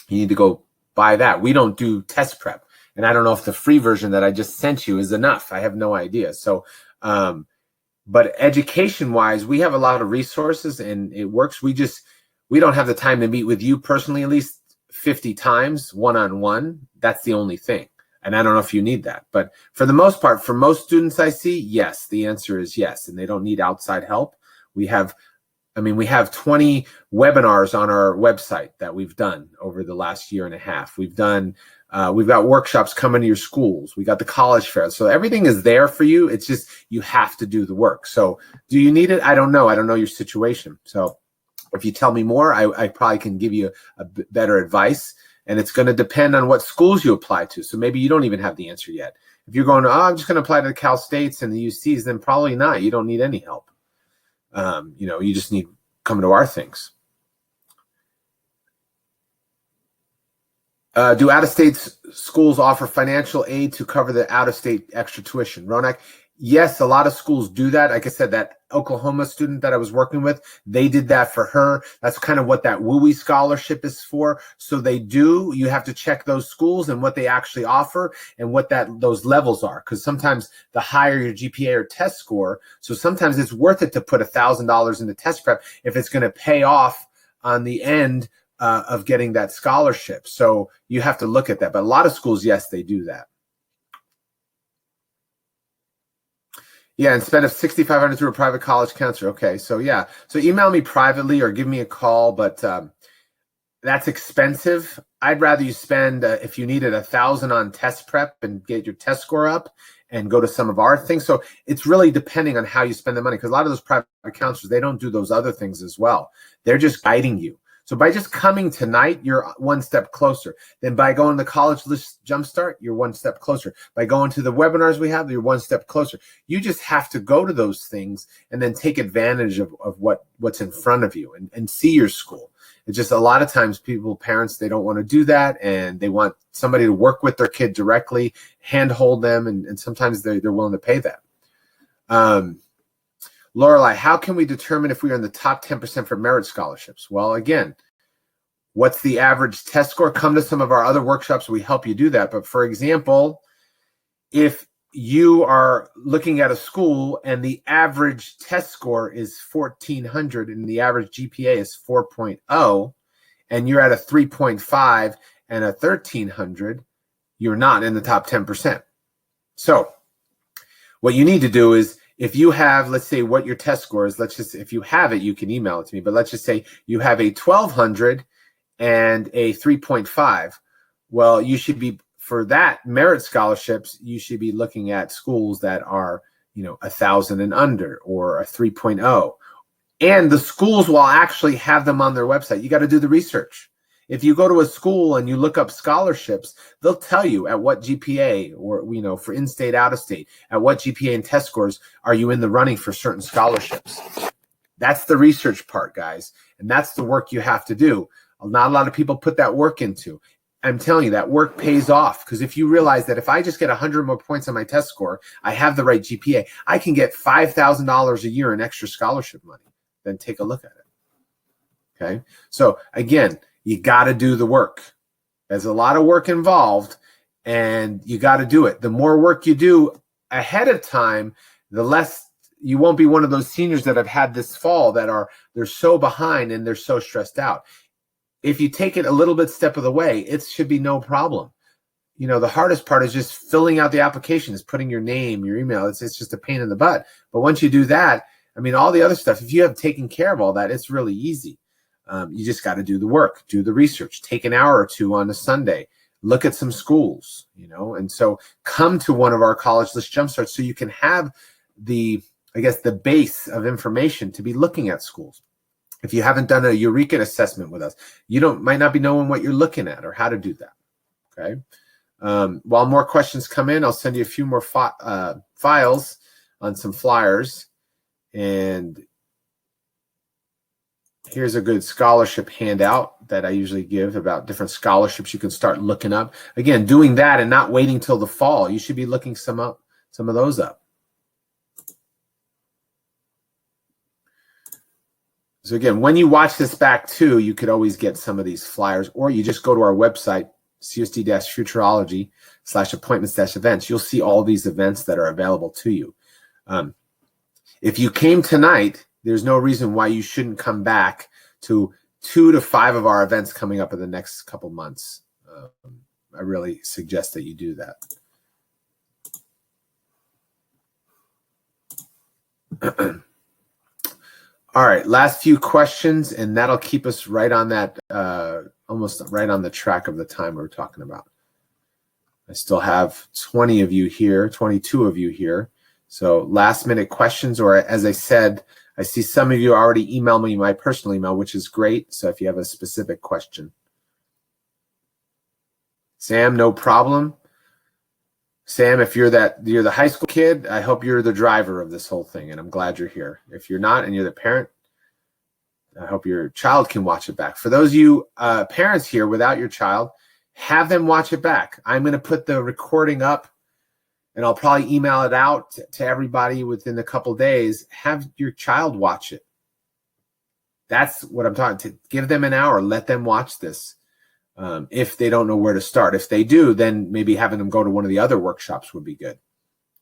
you need to go buy that. We don't do test prep. And I don't know if the free version that I just sent you is enough. I have no idea. So, but education-wise, we have a lot of resources and it works. We don't have the time to meet with you personally, at least 50 times one-on-one. That's the only thing. And I don't know if you need that. But for the most part, for most students I see, yes, the answer is yes. And they don't need outside help. We have 20 webinars on our website that we've done over the last year and a half. We've got workshops coming to your schools. We got the college fair. So everything is there for you. It's just you have to do the work. So do you need it? I don't know. I don't know your situation. So if you tell me more, I probably can give you a better advice. And it's going to depend on what schools you apply to. So maybe you don't even have the answer yet. If you're going, I'm just going to apply to the Cal States and the UCs, then probably not. You don't need any help. You just need come to our things. Do out-of-state schools offer financial aid to cover the out-of-state extra tuition? Ronak, yes, a lot of schools do that. Like I said, that Oklahoma student that I was working with, they did that for her. That's kind of what that WUI scholarship is for. So they do. You have to check those schools and what they actually offer and what those levels are. Because sometimes the higher your GPA or test score, so sometimes it's worth it to put $1,000 into test prep if it's going to pay off on the end of getting that scholarship. So you have to look at that. But a lot of schools, yes, they do that. Yeah, and spend $6,500 through a private college counselor. Okay, so yeah. So email me privately or give me a call, but that's expensive. I'd rather you spend, if you needed, $1,000 on test prep and get your test score up and go to some of our things. So it's really depending on how you spend the money, because a lot of those private counselors, they don't do those other things as well. They're just guiding you. So by just coming tonight, you're one step closer. Then by going to the College List Jumpstart, you're one step closer. By going to the webinars we have, you're one step closer. You just have to go to those things and then take advantage of what's in front of you and see your school. It's just a lot of times parents, they don't want to do that, and they want somebody to work with their kid directly, handhold them, and sometimes they're willing to pay that. Lorelei, how can we determine if we are in the top 10% for merit scholarships? Well, again, what's the average test score? Come to some of our other workshops. We help you do that. But for example, if you are looking at a school and the average test score is 1,400 and the average GPA is 4.0, and you're at a 3.5 and a 1,300, you're not in the top 10%. So what you need to do is, if you have, let's say what your test score is, if you have it, you can email it to me, but let's just say you have a 1,200 and a 3.5. Well, you should be, for that merit scholarships, you should be looking at schools that are, 1,000 and under, or a 3.0. And the schools will actually have them on their website. You got to do the research. If you go to a school and you look up scholarships, they'll tell you at what GPA, or, for in-state, out-of-state, at what GPA and test scores are you in the running for certain scholarships. That's the research part, guys. And that's the work you have to do. Not a lot of people put that work into. I'm telling you, that work pays off, because if you realize that if I just get 100 more points on my test score, I have the right GPA, I can get $5,000 a year in extra scholarship money. Then take a look at it. Okay? So again, you got to do the work. There's a lot of work involved, and you got to do it. The more work you do ahead of time, the less you won't be one of those seniors that have had this fall they're so behind and they're so stressed out. If you take it a little bit step of the way, it should be no problem. The hardest part is just filling out the application, is putting your name, your email. It's just a pain in the butt. But once you do that, all the other stuff, if you have taken care of all that, it's really easy. You just got to do the work, do the research, take an hour or two on a Sunday, look at some schools, and so come to one of our College List Jumpstarts so you can have the base of information to be looking at schools. If you haven't done a Eureka assessment with us, might not be knowing what you're looking at or how to do that. Okay. While more questions come in, I'll send you a few more files on some flyers. And here's a good scholarship handout that I usually give about different scholarships you can start looking up. Again, doing that and not waiting till the fall. You should be looking some of those up. So again, when you watch this back too, you could always get some of these flyers, or you just go to our website, CUSD-Futureology/appointments-events. You'll see all these events that are available to you. If you came tonight, there's no reason why you shouldn't come back to 2 to 5 of our events coming up in the next couple months. I really suggest that you do that. All right, last few questions, and that'll keep us right on that, almost right on the track of the time we're talking about. I still have 20 of you here, 22 of you here. So last minute questions, or as I said, I see some of you already email me my personal email, which is great. So if you have a specific question. Sam, no problem. Sam, if you're the high school kid, I hope you're the driver of this whole thing, and I'm glad you're here. If you're not and you're the parent, I hope your child can watch it back. For those of you parents here without your child, have them watch it back. I'm going to put the recording up, and I'll probably email it out to everybody within a couple days. Have your child watch it. That's what I'm talking to. Give them an hour. Let them watch this. If they don't know where to start. If they do, then maybe having them go to one of the other workshops would be good.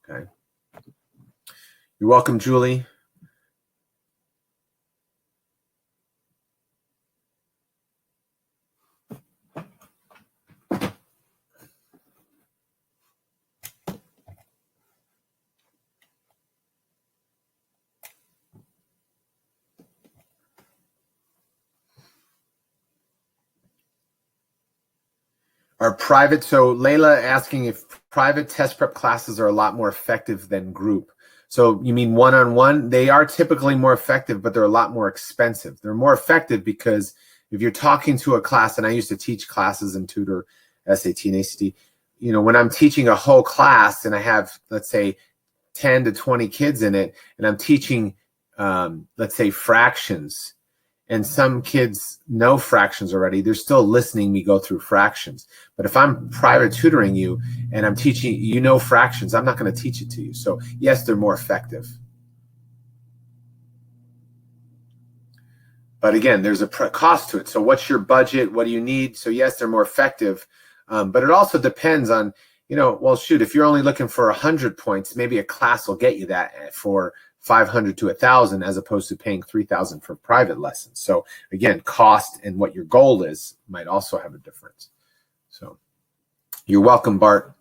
Okay. You're welcome, Julie. Are private, so Layla asking if private test prep classes are a lot more effective than group. So you mean one-on-one? They are typically more effective, but they're a lot more expensive. They're more effective because if you're talking to a class, and I used to teach classes and tutor SAT and ACT, you know, when I'm teaching a whole class and I have, let's say, 10 to 20 kids in it, and I'm teaching, let's say, fractions, and some kids know fractions already, they're still listening me go through fractions. But if I'm private tutoring you and I'm teaching, you know, fractions, I'm not going to teach it to you. So yes, they're more effective. But again, there's a cost to it. So what's your budget? What do you need? So yes, they're more effective. But it also depends on, you know, well, shoot, if you're only looking for 100 points, maybe a class will get you that for 500 to 1,000, as opposed to paying 3,000 for private lessons. So again, cost and what your goal is might also have a difference. So you're welcome, Bart.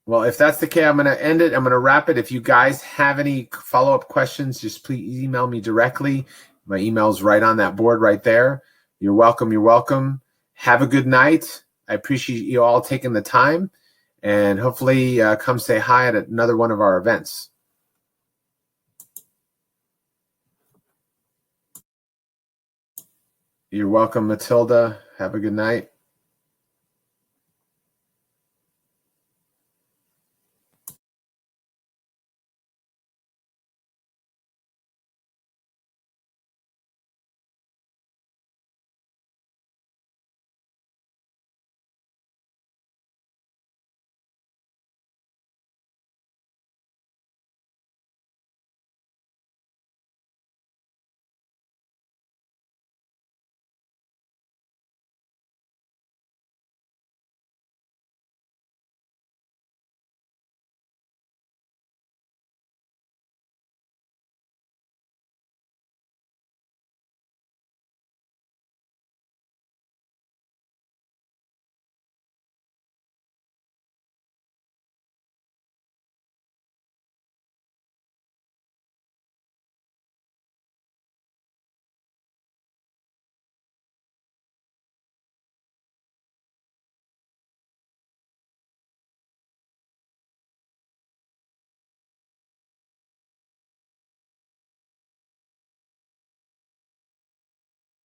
Well, if that's the case, I'm going to end it. I'm going to wrap it. If you guys have any follow-up questions, just please email me directly. My email's right on that board right there. You're welcome. You're welcome. Have a good night. I appreciate you all taking the time, and hopefully come say hi at another one of our events. You're welcome, Matilda. Have a good night.